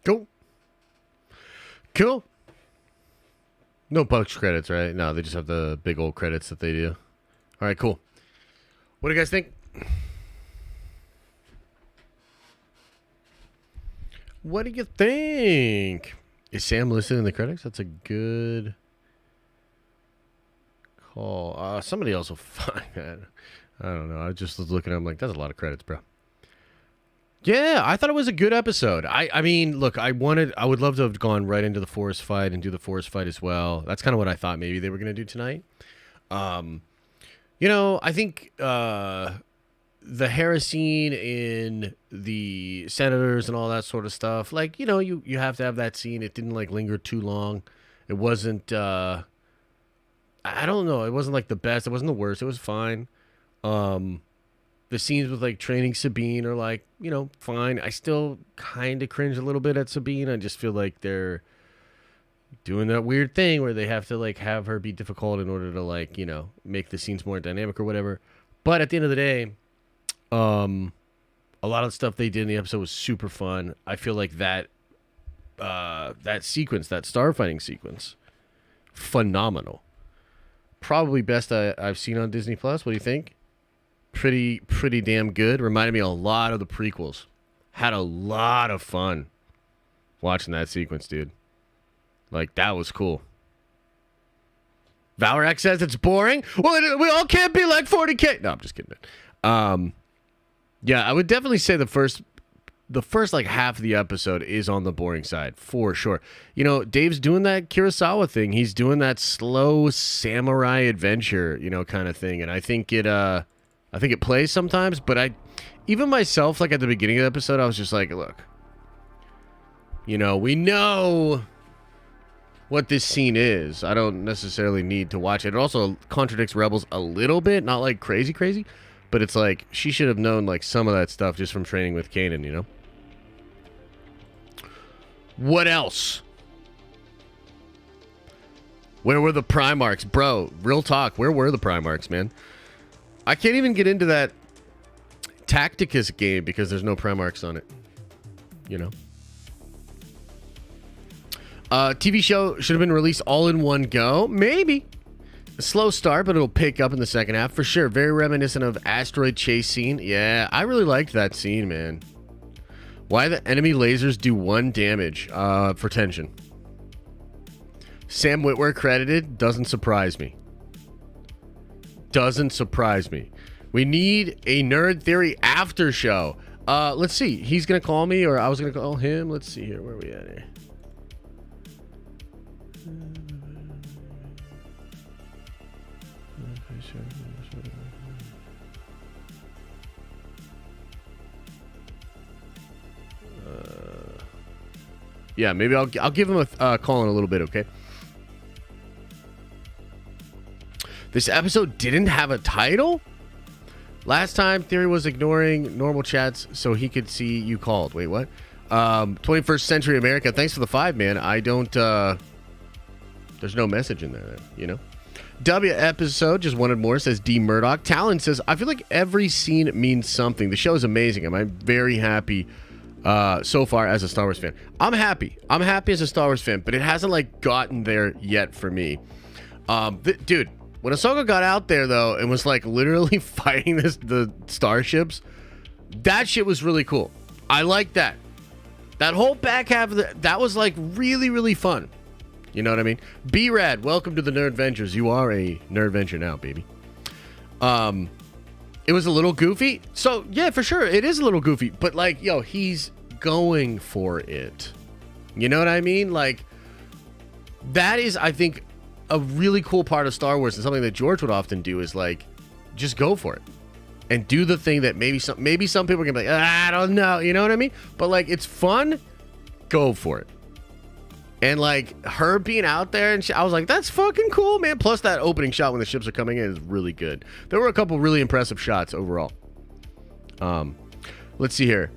Cool. Cool. No post credits, right? No, they just have the big old credits that they do. All right, cool. What do you guys think? What do you think? Is Sam listed in the credits? That's a good call. Somebody else will find that. I don't know. I just was looking at him like, that's a lot of credits, bro. Yeah, I thought it was a good episode. I mean, look, I would love to have gone right into the forest fight and do the forest fight as well. That's kind of what I thought maybe they were going to do tonight. You know, I think the Hera scene in the Senators and all that sort of stuff, like, you know, you have to have that scene. It didn't, like, linger too long. It wasn't, I don't know. It wasn't, like, the best. It wasn't the worst. It was fine. The scenes with, like, training Sabine are, like, you know, fine. I still kind of cringe a little bit at Sabine. I just feel like they're doing that weird thing where they have to, like, have her be difficult in order to, like, you know, make the scenes more dynamic or whatever. But at the end of the day, a lot of the stuff they did in the episode was super fun. I feel like that sequence, that starfighting sequence, phenomenal. Probably best I've seen on Disney Plus. What do you think? Pretty damn good. Reminded me a lot of the prequels. Had a lot of fun watching that sequence, dude. Like, that was cool. Valorek says it's boring. Well, we all can't be like 40K. No, I'm just kidding, man. Yeah, I would definitely say the first like half of the episode is on the boring side for sure. You know, Dave's doing that Kurosawa thing. He's doing that slow samurai adventure, you know, kind of thing. And I think it plays sometimes, but even myself, like at the beginning of the episode, I was just like, look, you know, we know what this scene is. I don't necessarily need to watch it. It also contradicts Rebels a little bit, not like crazy, but it's like she should have known like some of that stuff just from training with Kanan, you know? What else? Where were the Primarchs? Bro, real talk, where were the Primarchs, man? I can't even get into that Tacticus game because there's no Primarchs on it. You know? TV show should have been released all in one go. Maybe. A slow start, but it'll pick up in the second half. For sure. Very reminiscent of Asteroid Chase scene. Yeah, I really liked that scene, man. Why the enemy lasers do 1 damage for tension. Sam Witwer credited. Doesn't surprise me. Doesn't surprise me. We need a Nerd Theory after show. Let's see. He's going to call me, or I was going to call him. Let's see here. Where are we at here? Yeah, maybe I'll give him a call in a little bit, okay? This episode didn't have a title? Last time, Theory was ignoring normal chats so he could see you called. Wait, what? 21st Century America, thanks for the 5, man. I don't, there's no message in there, you know? W episode, just wanted more, says D. Murdoch. Talon says, I feel like every scene means something. The show is amazing. I'm very happy so far as a Star Wars fan. I'm happy as a Star Wars fan, but it hasn't, like, gotten there yet for me. Dude, when Ahsoka got out there, though, and was, like, literally fighting the starships, that shit was really cool. I like that. That whole back half of that was, like, really, really fun. You know what I mean? B-Rad, welcome to the Nerd Ventures. You are a Nerd Venture now, baby. It was a little goofy. So, yeah, for sure, it is a little goofy. But, like, yo, he's going for it. You know what I mean? Like, that is, I think, a really cool part of Star Wars, and something that George would often do is, like, just go for it. And do the thing that maybe some people are going to be like, I don't know. You know what I mean? But, like, it's fun. Go for it. And, like, her being out there, and I was like, that's fucking cool, man. Plus, that opening shot when the ships are coming in is really good. There were a couple really impressive shots overall. Let's see here.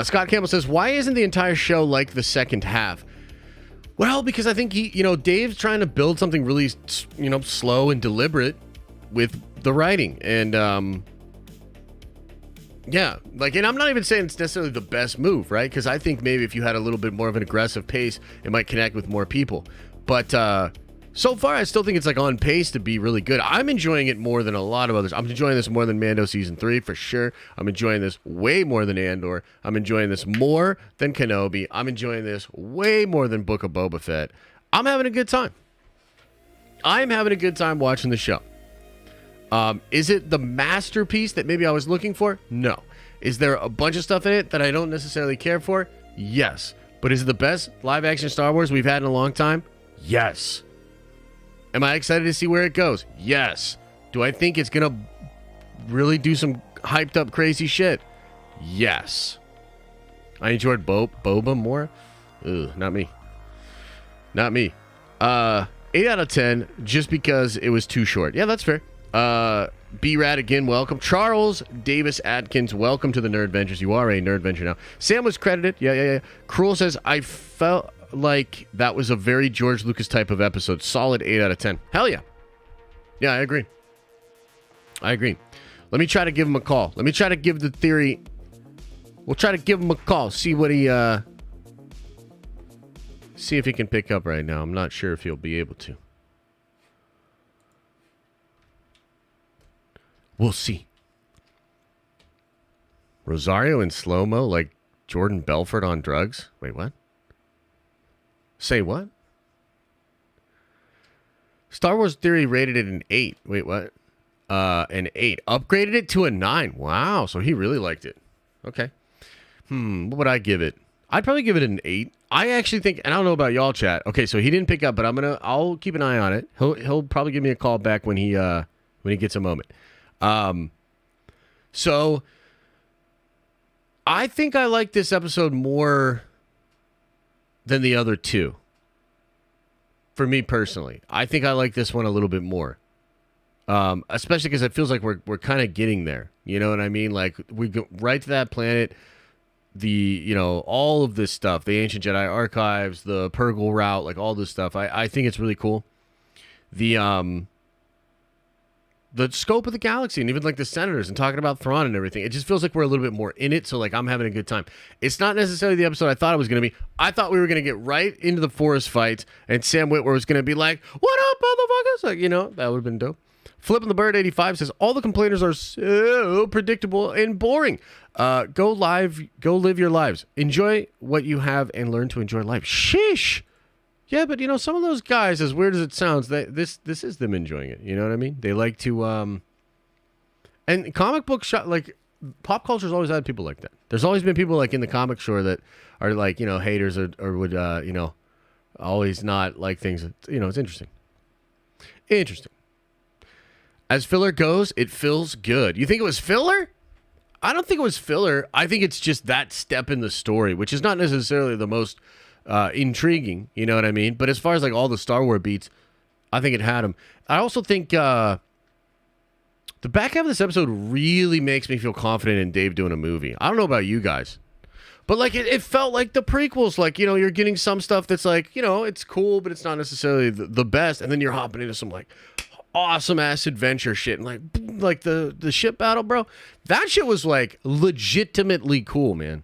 Scott Campbell says, why isn't the entire show like the second half? Well, because I think Dave's trying to build something really, slow and deliberate with the writing. And, Yeah, like, and I'm not even saying it's necessarily the best move, right? Because I think maybe if you had a little bit more of an aggressive pace, it might connect with more people. But so far, I still think it's like on pace to be really good. I'm enjoying it more than a lot of others. I'm enjoying this more than Mando Season 3, for sure. I'm enjoying this way more than Andor. I'm enjoying this more than Kenobi. I'm enjoying this way more than Book of Boba Fett. I'm having a good time. I'm having a good time watching the show. Is it the masterpiece that maybe I was looking for? No. Is there a bunch of stuff in it that I don't necessarily care for? Yes. But is it the best live-action Star Wars we've had in a long time? Yes. Am I excited to see where it goes? Yes. Do I think it's going to really do some hyped-up crazy shit? Yes. I enjoyed Boba more? Ugh, not me. Not me. 8 out of 10 just because it was too short. Yeah, that's fair. B-Rad again, welcome. Charles Davis Atkins, welcome to the Nerd Ventures. You are a Nerd Venture now. Sam was credited. Yeah. Cruel says, I felt like that was a very George Lucas type of episode. Solid 8 out of 10. Hell yeah. Yeah, I agree. Let me try to give him a call. Let me try to give the theory. We'll try to give him a call. See what he, see if he can pick up right now. I'm not sure if he'll be able to. We'll see. Rosario in slow-mo like Jordan Belfort on drugs? Wait, what? Say what? Star Wars Theory rated it an 8. Wait, what? An 8. Upgraded it to a 9. Wow, so he really liked it. Okay. What would I give it? I'd probably give it an 8. I actually think, and I don't know about y'all, chat. Okay, so he didn't pick up, but I'll keep an eye on it. He'll probably give me a call back when he gets a moment. So I think I like this episode more than the other two. For me personally, I think I like this one a little bit more. Especially because it feels like we're kind of getting there. You know what I mean? Like we go right to that planet, all of this stuff, the Ancient Jedi archives, the Purgle route, like all this stuff. I think it's really cool. The scope of the galaxy and even like the senators and talking about Thrawn and everything. It just feels like we're a little bit more in it. So like I'm having a good time. It's not necessarily the episode I thought it was going to be. I thought we were going to get right into the forest fights and Sam Witwer was going to be like, "What up, motherfuckers?" Like, that would have been dope. Flipping the Bird 85 says, all the complainers are so predictable and boring. Go live your lives. Enjoy what you have and learn to enjoy life. Sheesh. Yeah, but some of those guys, as weird as it sounds, this is them enjoying it. You know what I mean? They like to and comic book shop, like pop culture's always had people like that. There's always been people like in the comic store that are like, haters or would always not like things. It's interesting. Interesting. As filler goes, it feels good. You think it was filler? I don't think it was filler. I think it's just that step in the story, which is not necessarily the most intriguing, you know what I mean? But as far as like all the Star Wars beats, I think it had them. I also think the back half of this episode really makes me feel confident in Dave doing a movie. I don't know about you guys, but like it felt like the prequels. Like, you're getting some stuff that's like, it's cool, but it's not necessarily the best. And then you're hopping into some like awesome ass adventure shit and like the ship battle, bro. That shit was like legitimately cool, man.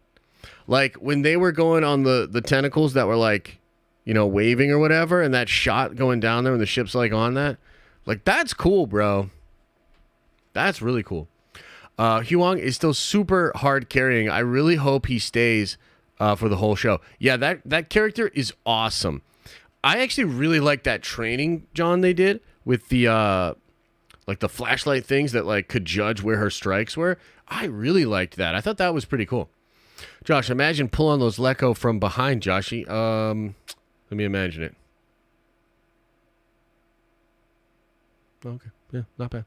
Like when they were going on the tentacles that were like, waving or whatever, and that shot going down there and the ship's like on that. Like, that's cool, bro. That's really cool. Huang is still super hard carrying. I really hope he stays for the whole show. Yeah, that character is awesome. I actually really like that training, John, they did with the like the flashlight things that like could judge where her strikes were. I really liked that. I thought that was pretty cool. Josh, imagine pulling those Leco from behind, Joshy. Let me imagine it. Okay, yeah, not bad.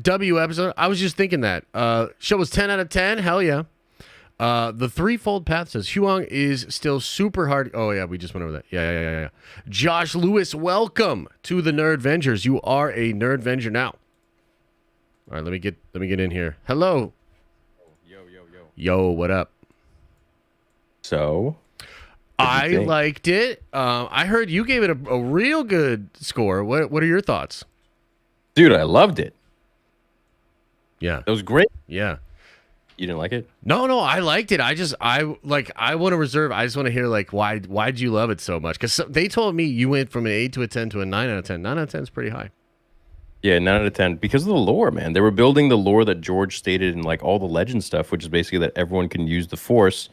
W episode. I was just thinking that. Show was 10 out of 10. Hell yeah. The Threefold Path says Huang is still super hard. Oh yeah, we just went over that. Yeah. Josh Lewis, welcome to the Nerd Vengers. You are a Nerd Venger now. All right, let me get in here. Hello. Yo, what up? So, I liked it. I heard you gave it a real good score. What are your thoughts? Dude, I loved it. Yeah. It was great. Yeah. You didn't like it? No, I liked it. I want to reserve. I just want to hear like why'd you love it so much? Because they told me you went from an 8 to a 10 to a 9 out of 10. 9 out of 10 is pretty high. Yeah, 9 out of 10 because of the lore, man. They were building the lore that George stated in like all the legend stuff, which is basically that everyone can use the Force.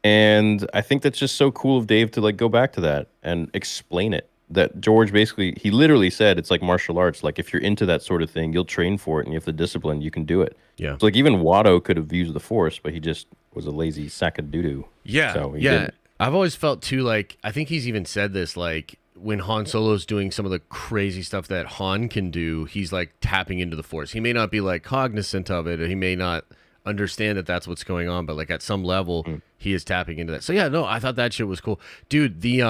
And I think that's just so cool of Dave to like go back to that and explain it. That George basically, he literally said it's like martial arts. Like if you're into that sort of thing, you'll train for it and you have the discipline, you can do it. Yeah. So like even Watto could have used the Force, but he just was a lazy sack of doo-doo. Yeah. So he yeah. didn't. I've always felt too like, I think he's even said this, like when Han Solo's doing some of the crazy stuff that Han can do, he's like tapping into the Force. He may not be like cognizant of it, or he may not understand that that's what's going on, but like at some level, he is tapping into that. So yeah, no, I thought that shit was cool. Dude, the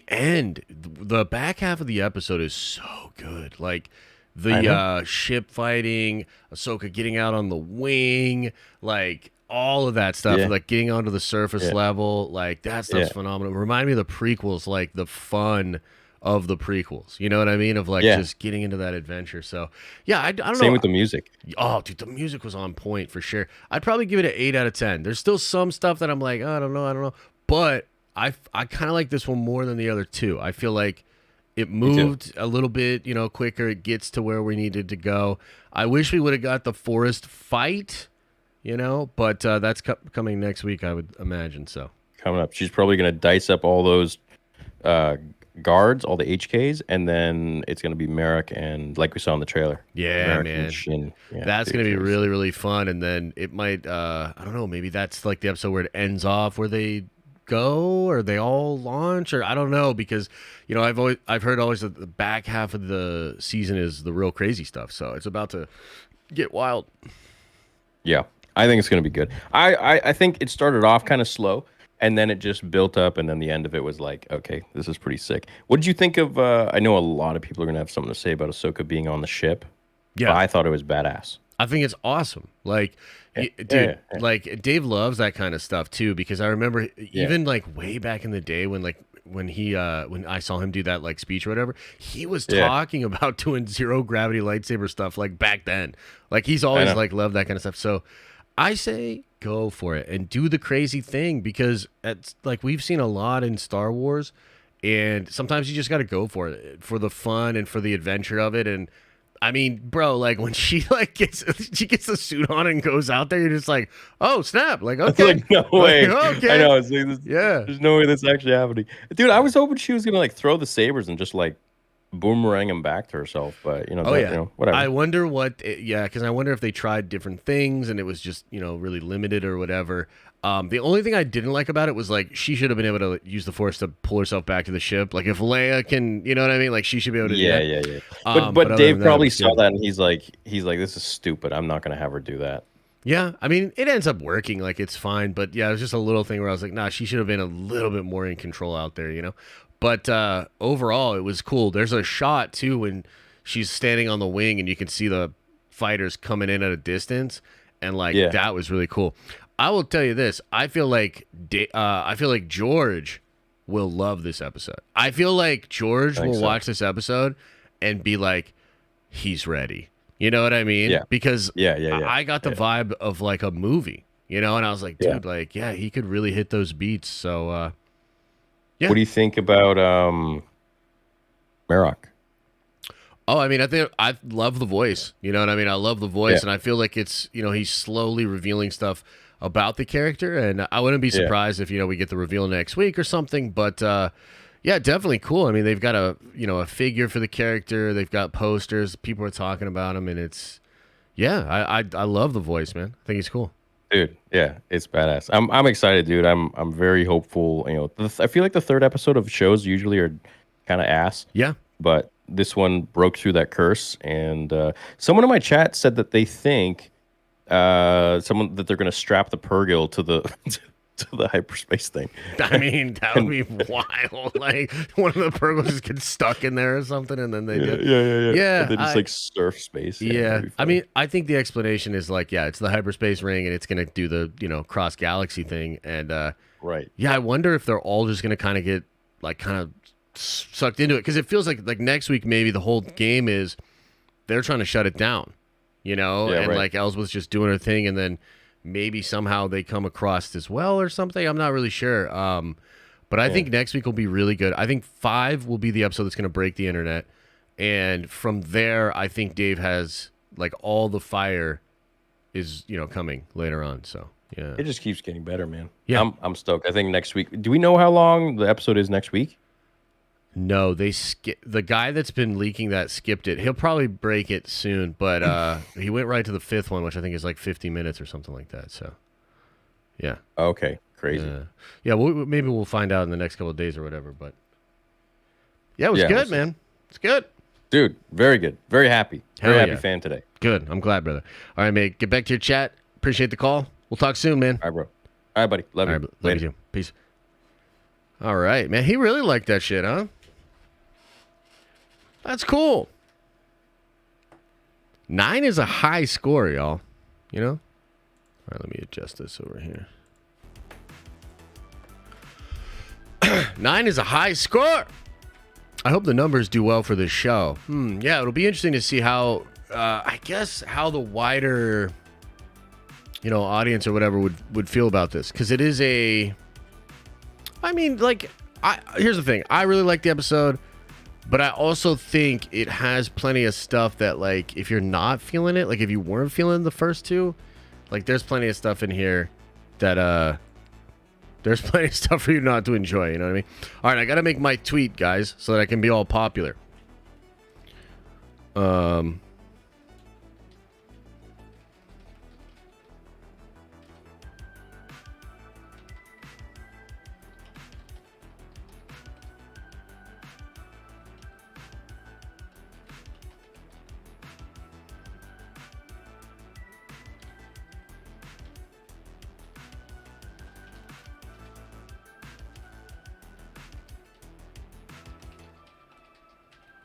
end, the back half of the episode is so good. Like the ship fighting, Ahsoka getting out on the wing, like all of that stuff, like getting onto the surface level, like that stuff's phenomenal. Remind me of the prequels, like the fun of the prequels. You know what I mean? Of like just getting into that adventure. So yeah, I don't know. Same with the music. Oh, dude, the music was on point for sure. I'd probably give it an 8 out of 10. There's still some stuff that I'm like, oh, I don't know. But I kind of like this one more than the other two. I feel like it moved a little bit, quicker. It gets to where we needed to go. I wish we would have got the forest fight, but that's coming next week, I would imagine. So coming up, she's probably going to dice up all those guards, all the HKs, and then it's going to be Merrick and like we saw in the trailer. Yeah, Merrick man. and Shin. Yeah, that's going to be really, really fun. And then it might, I don't know, maybe that's like the episode where it ends off where they go or they all launch, or I don't know, because I've heard always that the back half of the season is the real crazy stuff, so it's about to get wild. Yeah, I think it's going to be good. I think it started off kind of slow and then it just built up, and then the end of it was like, okay, this is pretty sick. What did you think of I know a lot of people are going to have something to say about Ahsoka being on the ship. Yeah, but I thought it was badass. I think it's awesome. Like, dude, like Dave loves that kind of stuff too, because I remember even like way back in the day when I saw him do that like speech or whatever, he was talking about doing zero gravity lightsaber stuff like back then. Like he's always like loved that kind of stuff. So I say go for it and do the crazy thing, because it's like we've seen a lot in Star Wars, and sometimes you just got to go for it for the fun and for the adventure of it. And I mean, bro, like when she like gets the suit on and goes out there, you're just like, oh snap, like okay, like, no way. Like, okay. I know, it's like there's no way that's actually happening, dude. I was hoping she was gonna like throw the sabers and just like boomerang them back to herself, but whatever. I wonder because I wonder if they tried different things and it was just really limited or whatever. The only thing I didn't like about it was like she should have been able to use the Force to pull herself back to the ship. Like if Leia can, you know what I mean? Like she should be able to. Yeah. But Dave probably saw that and he's like, this is stupid. I'm not gonna have her do that. Yeah, I mean, it ends up working. Like it's fine, but yeah, it was just a little thing where I was like, nah, she should have been a little bit more in control out there, But overall, it was cool. There's a shot too when she's standing on the wing and you can see the fighters coming in at a distance, and like that was really cool. I will tell you this: I feel like George will love this episode. I feel like George will watch this episode and be like, he's ready. You know what I mean? Yeah. Because I got the vibe of like a movie, and I was like, dude, like, he could really hit those beats. So, yeah. What do you think about Marok? Oh, I mean, I love the voice. You know what I mean? I love the voice, and I feel like it's he's slowly revealing stuff about the character, and I wouldn't be surprised if we get the reveal next week or something. But definitely cool. I mean, they've got a figure for the character. They've got posters. People are talking about him, and it's I love the voice, man. I think he's cool. Dude, yeah, it's badass. I'm excited, dude. I'm very hopeful. I feel like the third episode of shows usually are kind of ass. Yeah. But this one broke through that curse, and someone in my chat said that they think that they're going to strap the Purrgil to the to the hyperspace thing. I mean, that would be wild. Like one of the Purrgils just gets stuck in there or something, and then they Yeah. And they just like surf space. Yeah. I mean, I think the explanation is like, it's the hyperspace ring, and it's gonna do the cross galaxy thing, and right. Yeah, I wonder if they're all just gonna kind of get like kind of sucked into it, because it feels like next week maybe the whole game is they're trying to shut it down. you know, Yeah, and right. like Ellsworth's just doing her thing, and then maybe somehow they come across as well or something. I'm not really sure. But I think next week will be really good. I think 5 will be the episode that's going to break the internet. And from there, I think Dave has like all the fire is, you know, coming later on. So, yeah. It just keeps getting better, man. Yeah. I'm stoked. I think next week. Do we know how long the episode is next week? No, the guy that's been leaking that skipped it. He'll probably break it soon, but he went right to the 5th one, which I think is like 50 minutes or something like that. So, yeah. Okay. Crazy. Yeah, maybe we'll find out in the next couple of days or whatever. But yeah, it was good, man. It's good. Dude, very good. Very happy. Very happy fan today. Good. I'm glad, brother. All right, mate. Get back to your chat. Appreciate the call. We'll talk soon, man. All right, bro. All right, buddy. Love you. Love you too. Peace. All right, man. He really liked that shit, huh? That's cool. 9 is a high score, y'all. You know? All right, let me adjust this over here. 9 is a high score. I hope the numbers do well for this show. Yeah, it'll be interesting to see how, I guess, how the wider, you know, audience or whatever would feel about this. Because it is a, I mean, like, here's the thing. I really like the episode, but I also think it has plenty of stuff that, like, if you're not feeling it, like, if you weren't feeling the first 2, like, there's plenty of stuff in here that, there's plenty of stuff for you not to enjoy, you know what I mean? All right, I got to make my tweet, guys, so that I can be all popular.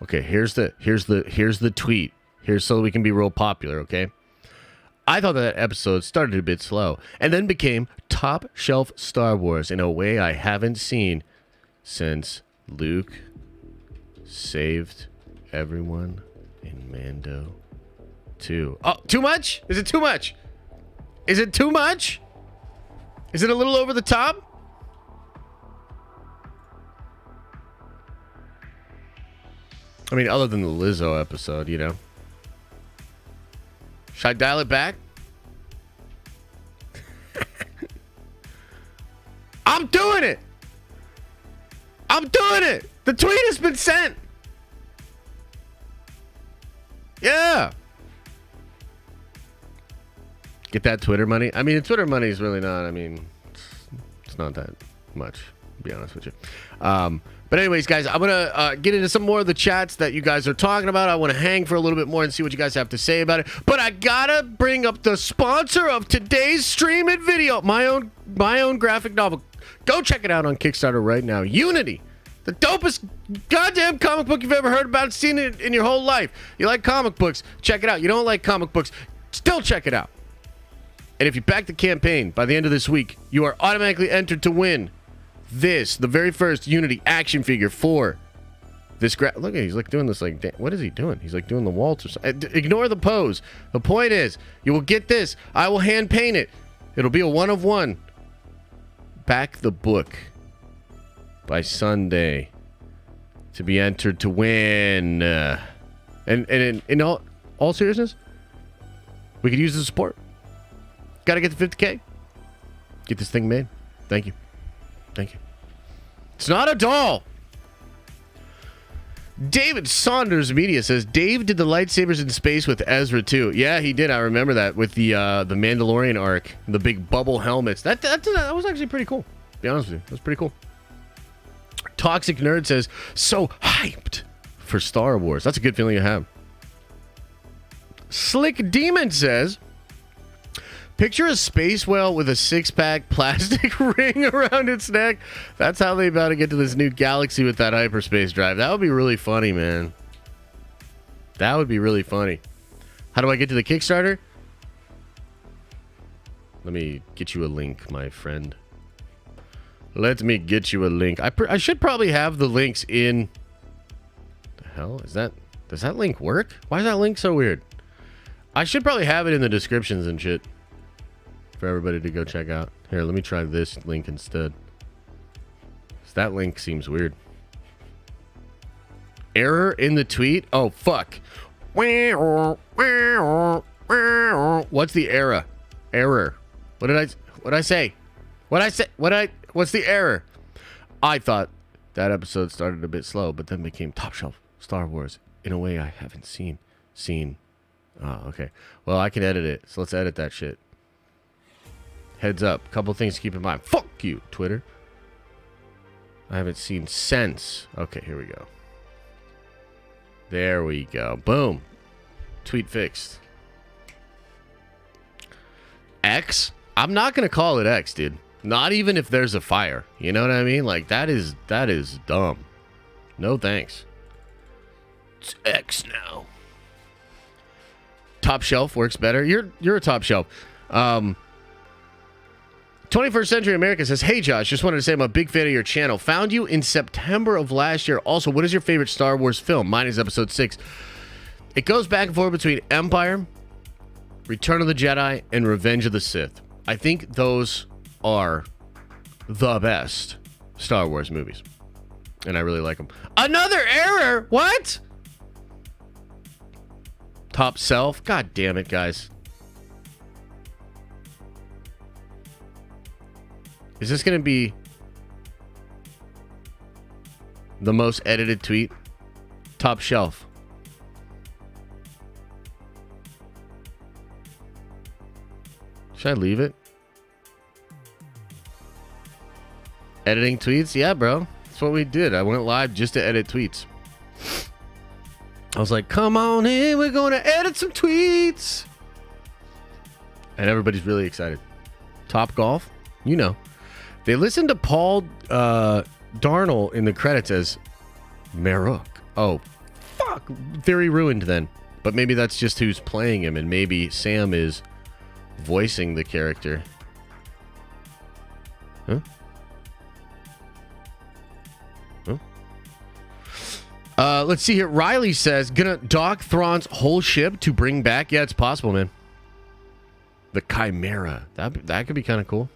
Okay, here's the tweet. Here's so we can be real popular, okay? I thought that episode started a bit slow and then became top shelf Star Wars in a way I haven't seen since Luke saved everyone in Mando 2. Oh, too much? Is it too much? Is it too much? Is it a little over the top? I mean, other than the Lizzo episode, you know. Should I dial it back? I'm doing it! I'm doing it! The tweet has been sent! Yeah! Get that Twitter money? I mean, the Twitter money is really not, I mean, it's not that much, to be honest with you. But anyways, guys, I'm going to get into some more of the chats that you guys are talking about. I want to hang for a little bit more and see what you guys have to say about it. But I got to bring up the sponsor of today's stream and video, my own graphic novel. Go check it out on Kickstarter right now. Unity, the dopest goddamn comic book you've ever heard about, seen it in your whole life. You like comic books, check it out. You don't like comic books, still check it out. And if you back the campaign by the end of this week, you are automatically entered to win the very first Unity action figure for this. Look at, he's like doing this, like, what is he doing? He's like doing the waltz or something. Ignore the pose. The point is, you will get this. I will hand paint it. It'll be a 1 of 1. Back the book by Sunday to be entered to win. And in all seriousness, we could use the support. Got to get the 50K. Get this thing made. Thank you. Thank you. It's not a doll. David Saunders Media says Dave did the lightsabers in space with Ezra too. Yeah, he did. I remember that with the Mandalorian arc, the big bubble helmets. That was actually pretty cool. To be honest with you, that was pretty cool. Toxic Nerd says so hyped for Star Wars. That's a good feeling to have. Slick Demon says, picture a space whale with a 6-pack plastic ring around its neck. That's how they about to get to this new galaxy with that hyperspace drive. That would be really funny, man. That would be really funny. How do I get to the Kickstarter? Let me get you a link, my friend. Let me get you a link. I should probably have the links in... The hell is that? Does that link work? Why is that link so weird? I should probably have it in the descriptions and shit for everybody to go check out. Here, let me try this link instead. That link seems weird. Error in the tweet? Oh, fuck. What's the error? Error. What did I say? What's the error? I thought that episode started a bit slow, but then became top shelf Star Wars in a way I haven't seen. Oh, okay. Well, I can edit it, so let's edit that shit. Heads up. Couple things to keep in mind. Fuck you, Twitter. I haven't seen since. Okay, here we go. There we go. Boom. Tweet fixed. X? I'm not going to call it X, dude. Not even if there's a fire. You know what I mean? Like, that is dumb. No thanks. It's X now. Top shelf works better. You're a top shelf. 21st Century America says, hey, Josh, just wanted to say I'm a big fan of your channel. Found you in September of last year. Also, what is your favorite Star Wars film? Mine is Episode 6. It goes back and forth between Empire, Return of the Jedi, and Revenge of the Sith. I think those are the best Star Wars movies. And I really like them. Another error? What? Top self? God damn it, guys. Is this going to be the most edited tweet? Top shelf. Should I leave it? Editing tweets? Yeah, bro. That's what we did. I went live just to edit tweets. I was like, come on in. We're going to edit some tweets. And everybody's really excited. Top golf? You know. They listened to Paul Darnell in the credits as Maruk. Oh, fuck. Theory ruined then. But maybe that's just who's playing him, and maybe Sam is voicing the character. Huh? Let's see here. Riley says, gonna dock Thrawn's whole ship to bring back. Yeah, it's possible, man. The Chimera. That could be kind of cool.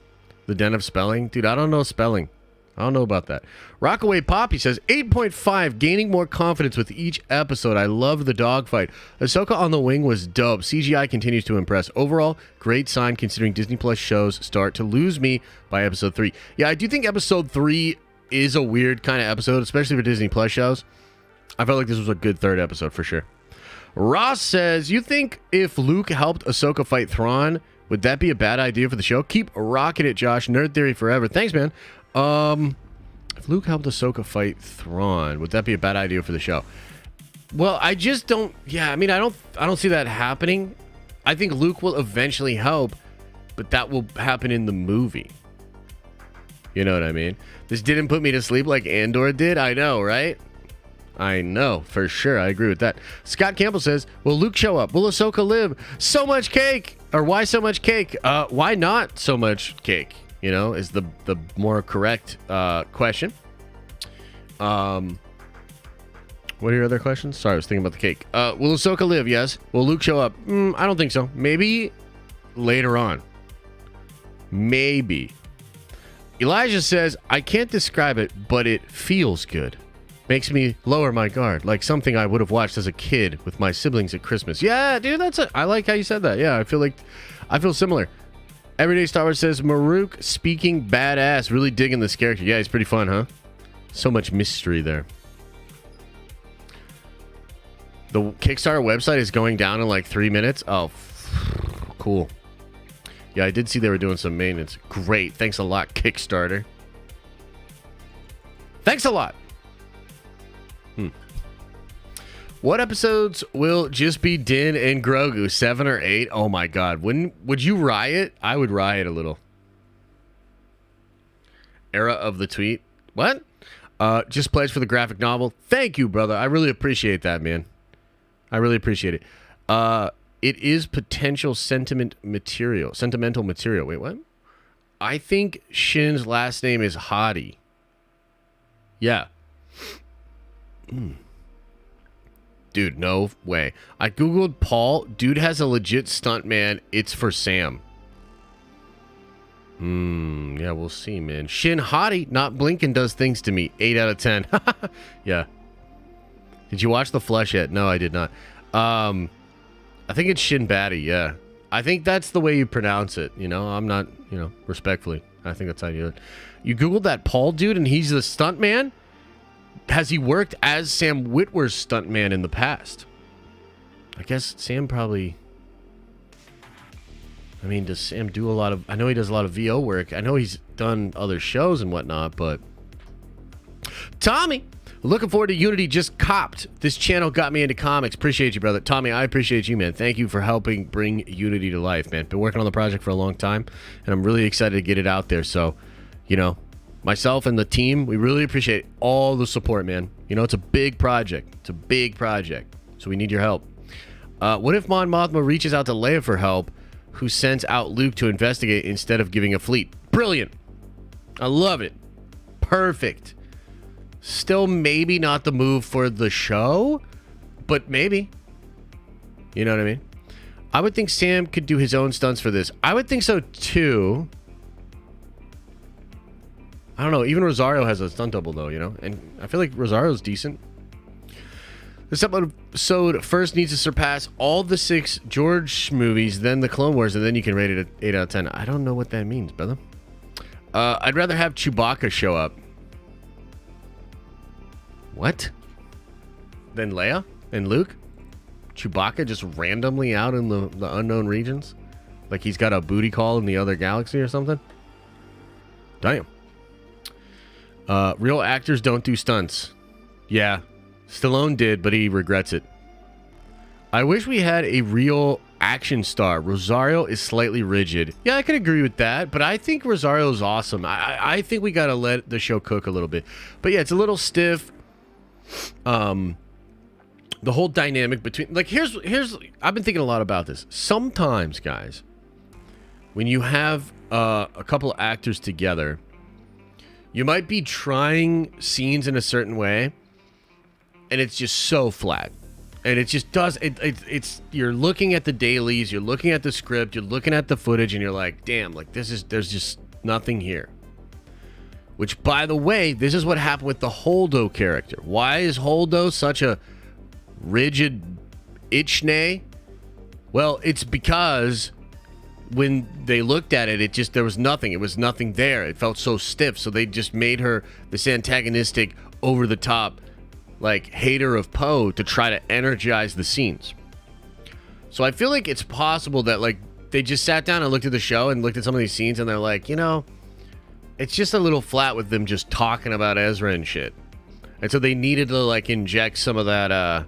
The Den of Spelling. Dude, I don't know spelling. I don't know about that. Rockaway Poppy says, 8.5, gaining more confidence with each episode. I loved the dogfight. Ahsoka on the wing was dope. CGI continues to impress. Overall, great sign considering Disney Plus shows start to lose me by episode 3. Yeah, I do think episode 3 is a weird kind of episode, especially for Disney Plus shows. I felt like this was a good third episode for sure. Ross says, you think if Luke helped Ahsoka fight Thrawn, would that be a bad idea for the show? Keep rocking it, Josh. Nerd Theory forever. Thanks, man. If Luke helped Ahsoka fight Thrawn, would that be a bad idea for the show? Well, I just don't. Yeah, I mean, I don't see that happening. I think Luke will eventually help, but that will happen in the movie. You know what I mean? This didn't put me to sleep like Andor did. I know, right? I know, for sure. I agree with that. Scott Campbell says, will Luke show up? Will Ahsoka live? So much cake! Or why so much cake? Why not so much cake? You know, is the more correct question. What are your other questions? Sorry, I was thinking about the cake. Will Ahsoka live? Yes. Will Luke show up? I don't think so. Maybe later on. Maybe. Elijah says, I can't describe it, but it feels good. Makes me lower my guard, like something I would have watched as a kid with my siblings at Christmas. Yeah, dude, I like how you said that. Yeah, I feel similar. Everyday Star Wars says, Maruk speaking badass. Really digging this character. Yeah, he's pretty fun, huh? So much mystery there. The Kickstarter website is going down in like 3 minutes. Oh, cool. Yeah, I did see they were doing some maintenance. Great. Thanks a lot, Kickstarter. Thanks a lot. What episodes will just be Din and Grogu? 7 or 8? Oh my god. Would you riot? I would riot a little. Era of the tweet. What? Just pledged for the graphic novel. Thank you, brother. I really appreciate that, man. I really appreciate it. It is potential sentimental material. Wait, what? I think Shin's last name is Hadi. Yeah. Dude, no way. I googled Paul. Dude has a legit stunt man. It's for Sam. Yeah, we'll see, man. Shin Hottie, not blinking, does things to me. 8 out of 10. Yeah. Did you watch The Flesh yet? No, I did not. I think it's Shin Batty, yeah. I think that's the way you pronounce it, you know? I'm not, you know, respectfully. I think that's how you do it. You googled that Paul dude and he's the stunt man? Has he worked as Sam Witwer's stunt man in the past? I guess Sam probably... I mean, does Sam do a lot of... I know he does a lot of VO work. I know he's done other shows and whatnot, but... Tommy! Looking forward to Unity. Just copped. This channel got me into comics. Appreciate you, brother. Tommy, I appreciate you, man. Thank you for helping bring Unity to life, man. Been working on the project for a long time, and I'm really excited to get it out there. So, you know, myself and the team, we really appreciate all the support, man. You know, it's a big project. It's a big project. So we need your help. What if Mon Mothma reaches out to Leia for help, who sends out Luke to investigate instead of giving a fleet? Brilliant. I love it. Perfect. Still maybe not the move for the show, but maybe. You know what I mean? I would think Sam could do his own stunts for this. I would think so too. I don't know. Even Rosario has a stunt double though, you know? And I feel like Rosario's decent. This episode first needs to surpass all the 6 George movies, then the Clone Wars, and then you can rate it at 8 out of 10. I don't know what that means, brother. I'd rather have Chewbacca show up. What? Then Leia and Luke? Chewbacca just randomly out in the unknown regions? Like he's got a booty call in the other galaxy or something? Damn. Real actors don't do stunts. Yeah. Stallone did, but he regrets it. I wish we had a real action star. Rosario is slightly rigid. Yeah, I could agree with that, but I think Rosario's awesome. I think we got to let the show cook a little bit. But yeah, it's a little stiff. The whole dynamic between... Like, here's I've been thinking a lot about this. Sometimes, guys, when you have a couple of actors together, you might be trying scenes in a certain way, and it's just so flat. And it just does... It's you're looking at the dailies, you're looking at the script, you're looking at the footage, and you're like, damn, like, there's just nothing here. Which, by the way, this is what happened with the Holdo character. Why is Holdo such a rigid itchnay? Well, it's because when they looked at it, there was nothing. It was nothing there. It felt so stiff, so they just made her this antagonistic, over-the-top, like, hater of Poe to try to energize the scenes. So I feel like it's possible that, like, they just sat down and looked at the show and looked at some of these scenes, and they're like, you know... It's just a little flat with them just talking about Ezra and shit. And so they needed to, like, inject some of that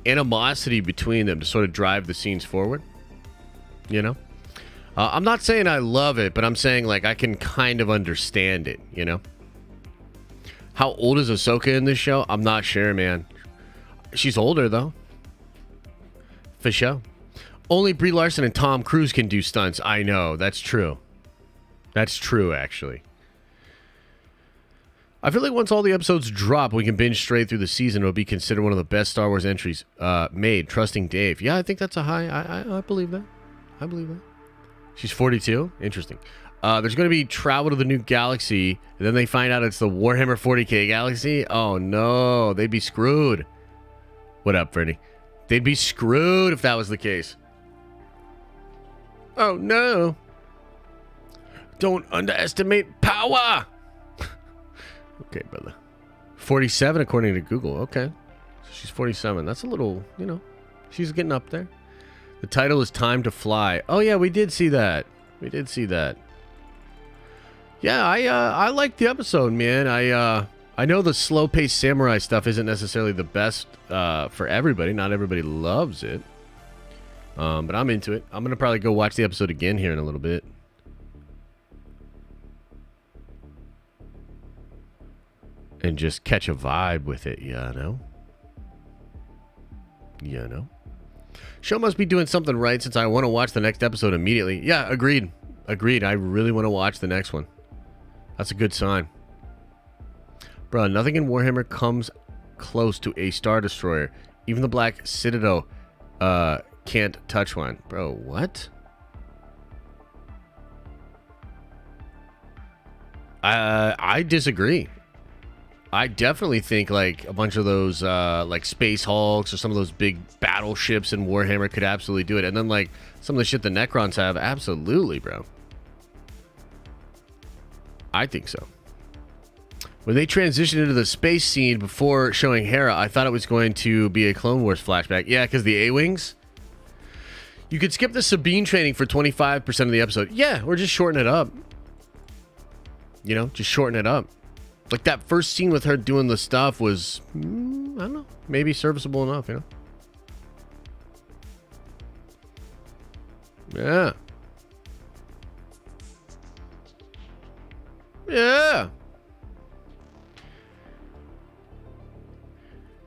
animosity between them to sort of drive the scenes forward. You know? I'm not saying I love it, but I'm saying, like, I can kind of understand it, you know? How old is Ahsoka in this show? I'm not sure, man. She's older, though. For sure. Only Brie Larson and Tom Cruise can do stunts. I know. That's true. That's true, actually. I feel like once all the episodes drop, we can binge straight through the season. It'll be considered one of the best Star Wars entries made. Trusting Dave. Yeah, I think that's a high. I believe that. I believe that. She's 42. Interesting. There's going to be travel to the new galaxy, and then they find out it's the Warhammer 40k galaxy. Oh, no. They'd be screwed. What up, Freddie? They'd be screwed if that was the case. Oh, no. Don't underestimate power. Okay, brother. 47 according to Google. Okay. So she's 47. That's a little, you know, she's getting up there. The title is Time to Fly. Oh, yeah, we did see that. We did see that. Yeah, I liked the episode, man. I know the slow-paced samurai stuff isn't necessarily the best for everybody. Not everybody loves it. But I'm into it. I'm going to probably go watch the episode again here in a little bit. And just catch a vibe with it, you know? You know? Show must be doing something right since I want to watch the next episode immediately. Yeah, agreed. Agreed. I really want to watch the next one. That's a good sign. Bro, nothing in Warhammer comes close to a Star Destroyer. Even the Black Citadel can't touch one. Bro, what? I disagree. I definitely think like a bunch of those like Space Hulks or some of those big battleships in Warhammer could absolutely do it. And then like some of the shit the Necrons have, absolutely, bro. I think so. When they transitioned into the space scene before showing Hera, I thought it was going to be a Clone Wars flashback. Yeah, because the A-Wings. You could skip the Sabine training for 25% of the episode. Yeah, or just shorten it up. You know, just shorten it up. Like that first scene with her doing the stuff was, I don't know, maybe serviceable enough, you know? Yeah. Yeah.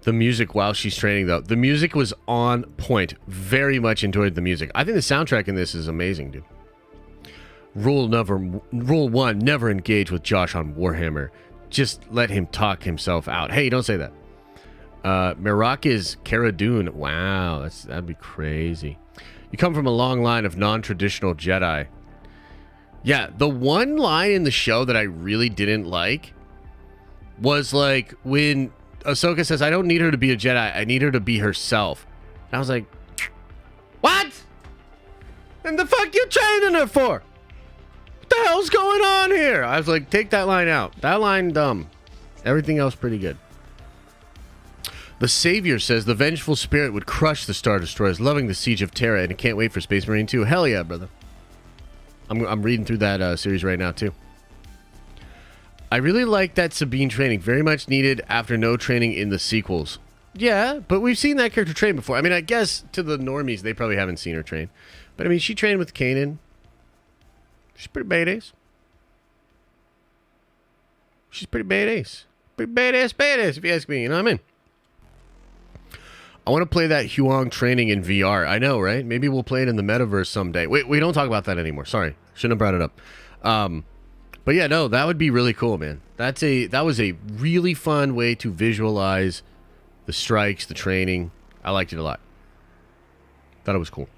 The music while she's training, though. The music was on point. Very much enjoyed the music. I think the soundtrack in this is amazing, dude. Rule 1, never engage with Josh on Warhammer. Just let him talk himself out. Hey, don't say that. Mirak is Cara Dune. Wow, that'd be crazy. You come from a long line of non-traditional Jedi. Yeah, the one line in the show that I really didn't like was like when Ahsoka says, I don't need her to be a Jedi. I need her to be herself. And I was like, what? And the fuck you training her for? What the hell's going on here? I was like, take that line out. That line, dumb. Everything else pretty good. The Savior says the vengeful spirit would crush the Star Destroyers, loving the Siege of Terra, and can't wait for Space Marine 2. Hell yeah, brother. I'm reading through that series right now, too. I really like that Sabine training. Very much needed after no training in the sequels. Yeah, but we've seen that character train before. I mean, I guess to the normies, they probably haven't seen her train. But, I mean, she trained with Kanan. She's pretty badass. She's pretty badass. Pretty badass, if you ask me. You know what I mean? I want to play that Huang training in VR. I know, right? Maybe we'll play it in the metaverse someday. Wait, we don't talk about that anymore. Sorry. Shouldn't have brought it up. But yeah, no, that would be really cool, man. That was a really fun way to visualize the strikes, the training. I liked it a lot. Thought it was cool.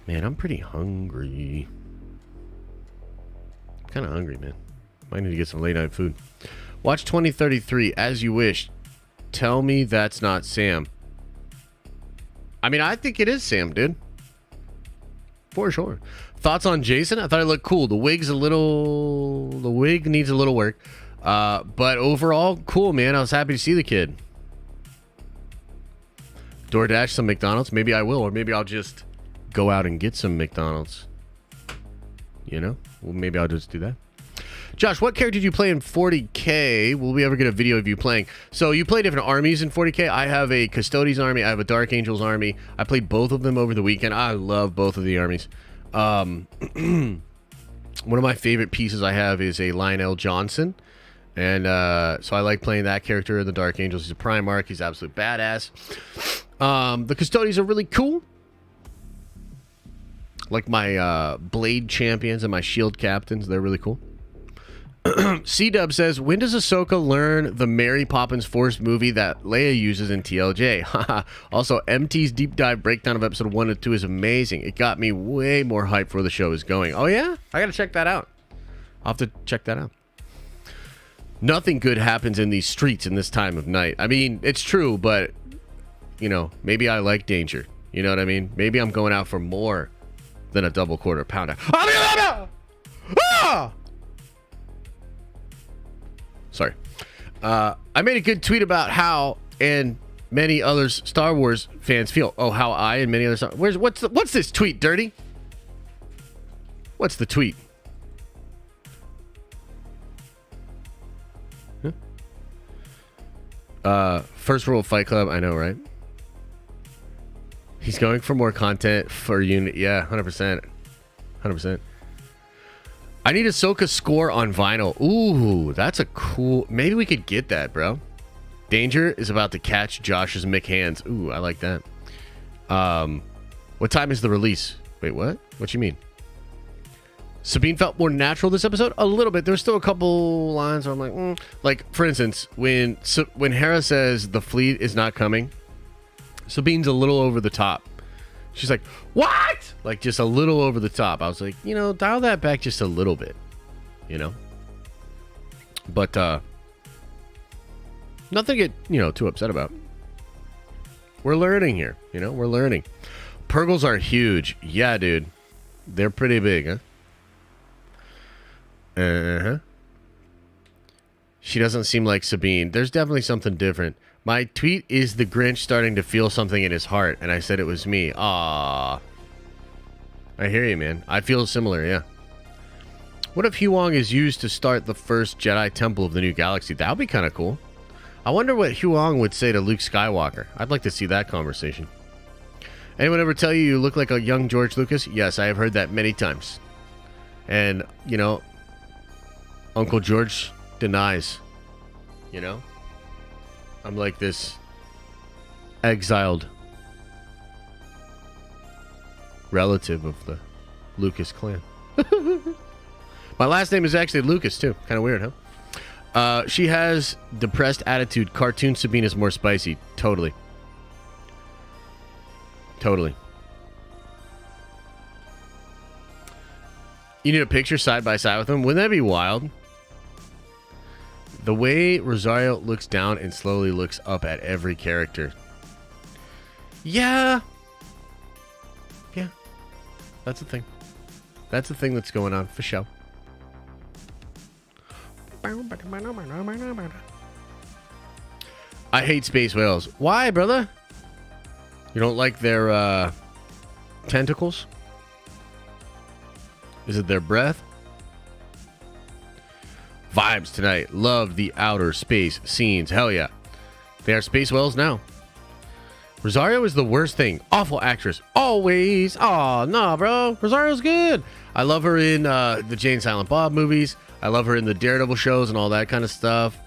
Man, I'm pretty hungry. I'm kind of hungry, man. Might need to get some late night food. Watch 2033 as you wish. Tell me that's not Sam. I mean, I think it is Sam, dude. For sure. Thoughts on Jason? I thought it looked cool. The wig needs a little work. But overall, cool, man. I was happy to see the kid. DoorDash some McDonald's. Maybe I will. Or maybe I'll just go out and get some McDonald's. You know? Well, maybe I'll just do that. Josh, what character did you play in 40K? Will we ever get a video of you playing? So you play different armies in 40K. I have a Custodes army. I have a Dark Angels army. I played both of them over the weekend. I love both of the armies. One of my favorite pieces I have is a Lionel Johnson. And so I like playing that character in the Dark Angels. He's a Primarch. He's absolute badass. The Custodes are really cool. Like my Blade Champions and my Shield Captains. They're really cool. C-Dub says, when does Ahsoka learn the Mary Poppins Force movie that Leia uses in TLJ? Also, MT's deep dive breakdown of episode 1 and 2 is amazing. It got me way more hyped for where the show is going. Oh, yeah? I gotta check that out. I'll have to check that out. Nothing good happens in these streets in this time of night. I mean, it's true, but, you know, maybe I like danger. You know what I mean? Maybe I'm going out for more than a double quarter pounder. Ah! Sorry. I made a good tweet about how and many others Star Wars fans feel. Oh, how I and many others. What's this tweet, Dirty? What's the tweet? Huh? First rule of Fight Club. I know, right? He's going for more content for unit. Yeah, 100%. 100%. I need Ahsoka's score on vinyl. Ooh, that's a cool... Maybe we could get that, bro. Danger is about to catch Josh's Mick hands. Ooh, I like that. What time is the release? Wait, what? What you mean? Sabine felt more natural this episode a little bit. There were still a couple lines where I'm like, like for instance, when Hera says the fleet is not coming, Sabine's a little over the top. She's like, what? Like just a little over the top. I was like, dial that back just a little bit, But nothing to get, too upset about. We're learning here, we're learning. Purgles are huge. Yeah, dude. They're pretty big, huh? Uh-huh. She doesn't seem like Sabine. There's definitely something different. My tweet is the Grinch starting to feel something in his heart, and I said it was me. Ah, I hear you, man. I feel similar, yeah. What if Huang is used to start the first Jedi Temple of the New Galaxy? That would be kind of cool. I wonder what Huang would say to Luke Skywalker. I'd like to see that conversation. Anyone ever tell you look like a young George Lucas? Yes, I have heard that many times. And, Uncle George denies. I'm like this exiled relative of the Lucas clan. My last name is actually Lucas, too. Kind of weird, huh? She has depressed attitude. Cartoon Sabine is more spicy. Totally. Totally. You need a picture side by side with them? Wouldn't that be wild? The way Rosario looks down and slowly looks up at every character. Yeah. Yeah. That's the thing. That's the thing that's going on, for sure. I hate space whales. Why, brother? You don't like their tentacles? Is it their breath? Vibes tonight. Love the outer space scenes. Hell yeah. They are space whales now. Rosario is the worst thing. Awful actress. Always. Aw, nah, bro. Rosario's good. I love her in the Jay and Silent Bob movies. I love her in the Daredevil shows and all that kind of stuff.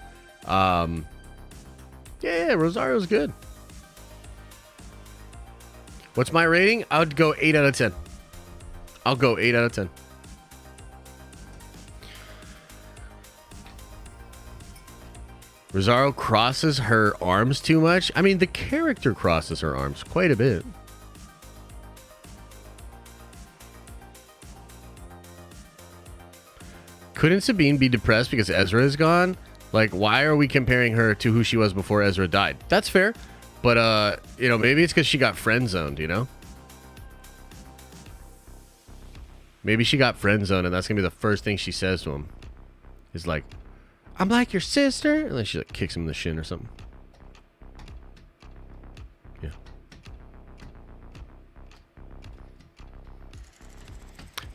Yeah, Rosario's good. What's my rating? I would go 8 out of 10. I'll go 8 out of 10. Rosario crosses her arms too much. I mean, the character crosses her arms quite a bit. Couldn't Sabine be depressed because Ezra is gone? Like, why are we comparing her to who she was before Ezra died? That's fair. But, maybe it's because she got friend-zoned, Maybe she got friend-zoned, and that's going to be the first thing she says to him. Is like, I'm like your sister. And then she kicks him in the shin or something. Yeah.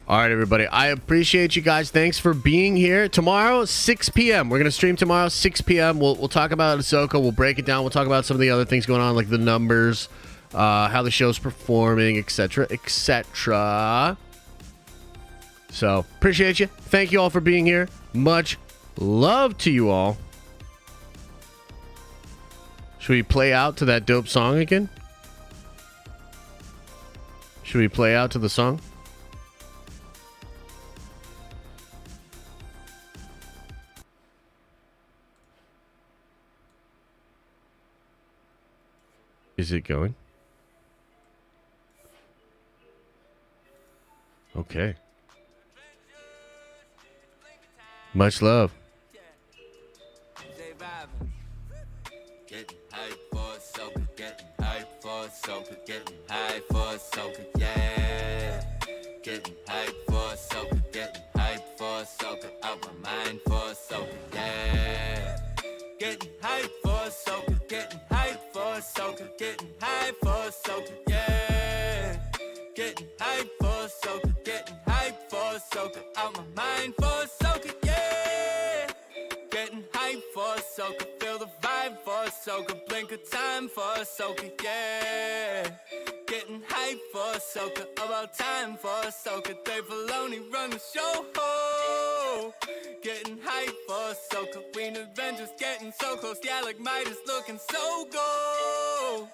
All right, everybody. I appreciate you guys. Thanks for being here. Tomorrow, 6 p.m. We're going to stream tomorrow, 6 p.m. We'll talk about Ahsoka. We'll break it down. We'll talk about some of the other things going on, like the numbers, how the show's performing, etc., etc. So, appreciate you. Thank you all for being here. Much love to you all. Should we play out to that dope song again? Should we play out to the song? Is it going? Okay. Much love. Getting hype for Ahsoka, getting hype for Ahsoka, getting hype for Ahsoka, yeah. Getting hype for Ahsoka, getting hype for Ahsoka, out my mind for Ahsoka, yeah. Getting hype for Ahsoka, getting hype for Ahsoka, getting hype for Ahsoka, yeah. Getting hype for Ahsoka, getting hype for Ahsoka, out my mind for Ahsoka, yeah. Getting hype for Ahsoka, feel the vibe for Ahsoka, blink of time for Ahsoka, yeah. Getting hype for Ahsoka, about time for Ahsoka, Dave Filoni run the show. Getting hype for Ahsoka, we in Avengers getting so close, yeah, like Midas looking so gold.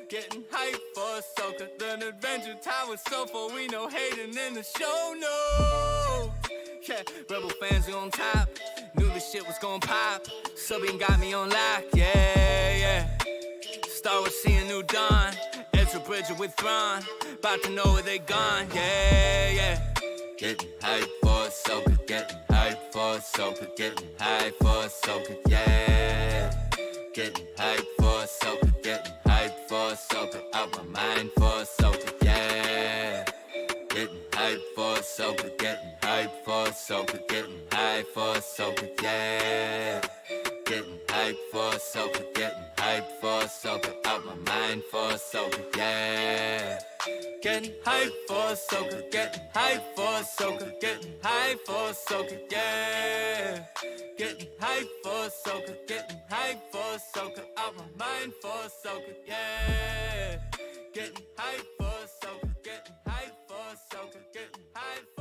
Getting hype for Ahsoka, the adventure time was so full, we know hating in the show, no. Yeah, Rebel fans are on top. Knew this shit was gon' pop. Subbing got me on lock. Yeah, yeah. Star Wars see a new dawn. Ezra Bridger with Thrawn. About to know where they gone. Yeah, yeah. Getting hype for Ahsoka. Getting hype for Ahsoka. Getting high for Ahsoka. Yeah. Getting hype for Ahsoka. Getting hype for Ahsoka. Out my mind for Ahsoka. Yeah. Getting hype for Ahsoka. Getting hype for Ahsoka. Getting high for Ahsoka. Yeah. Getting hype for Ahsoka. Getting hype for Ahsoka. Out my mind for Ahsoka. Yeah. Getting hype for Ahsoka. Getting hype for Ahsoka. Getting hype for Ahsoka. Yeah. Getting hype for Ahsoka. Getting hype for Ahsoka. Out my mind for Ahsoka. Yeah. Getting hype for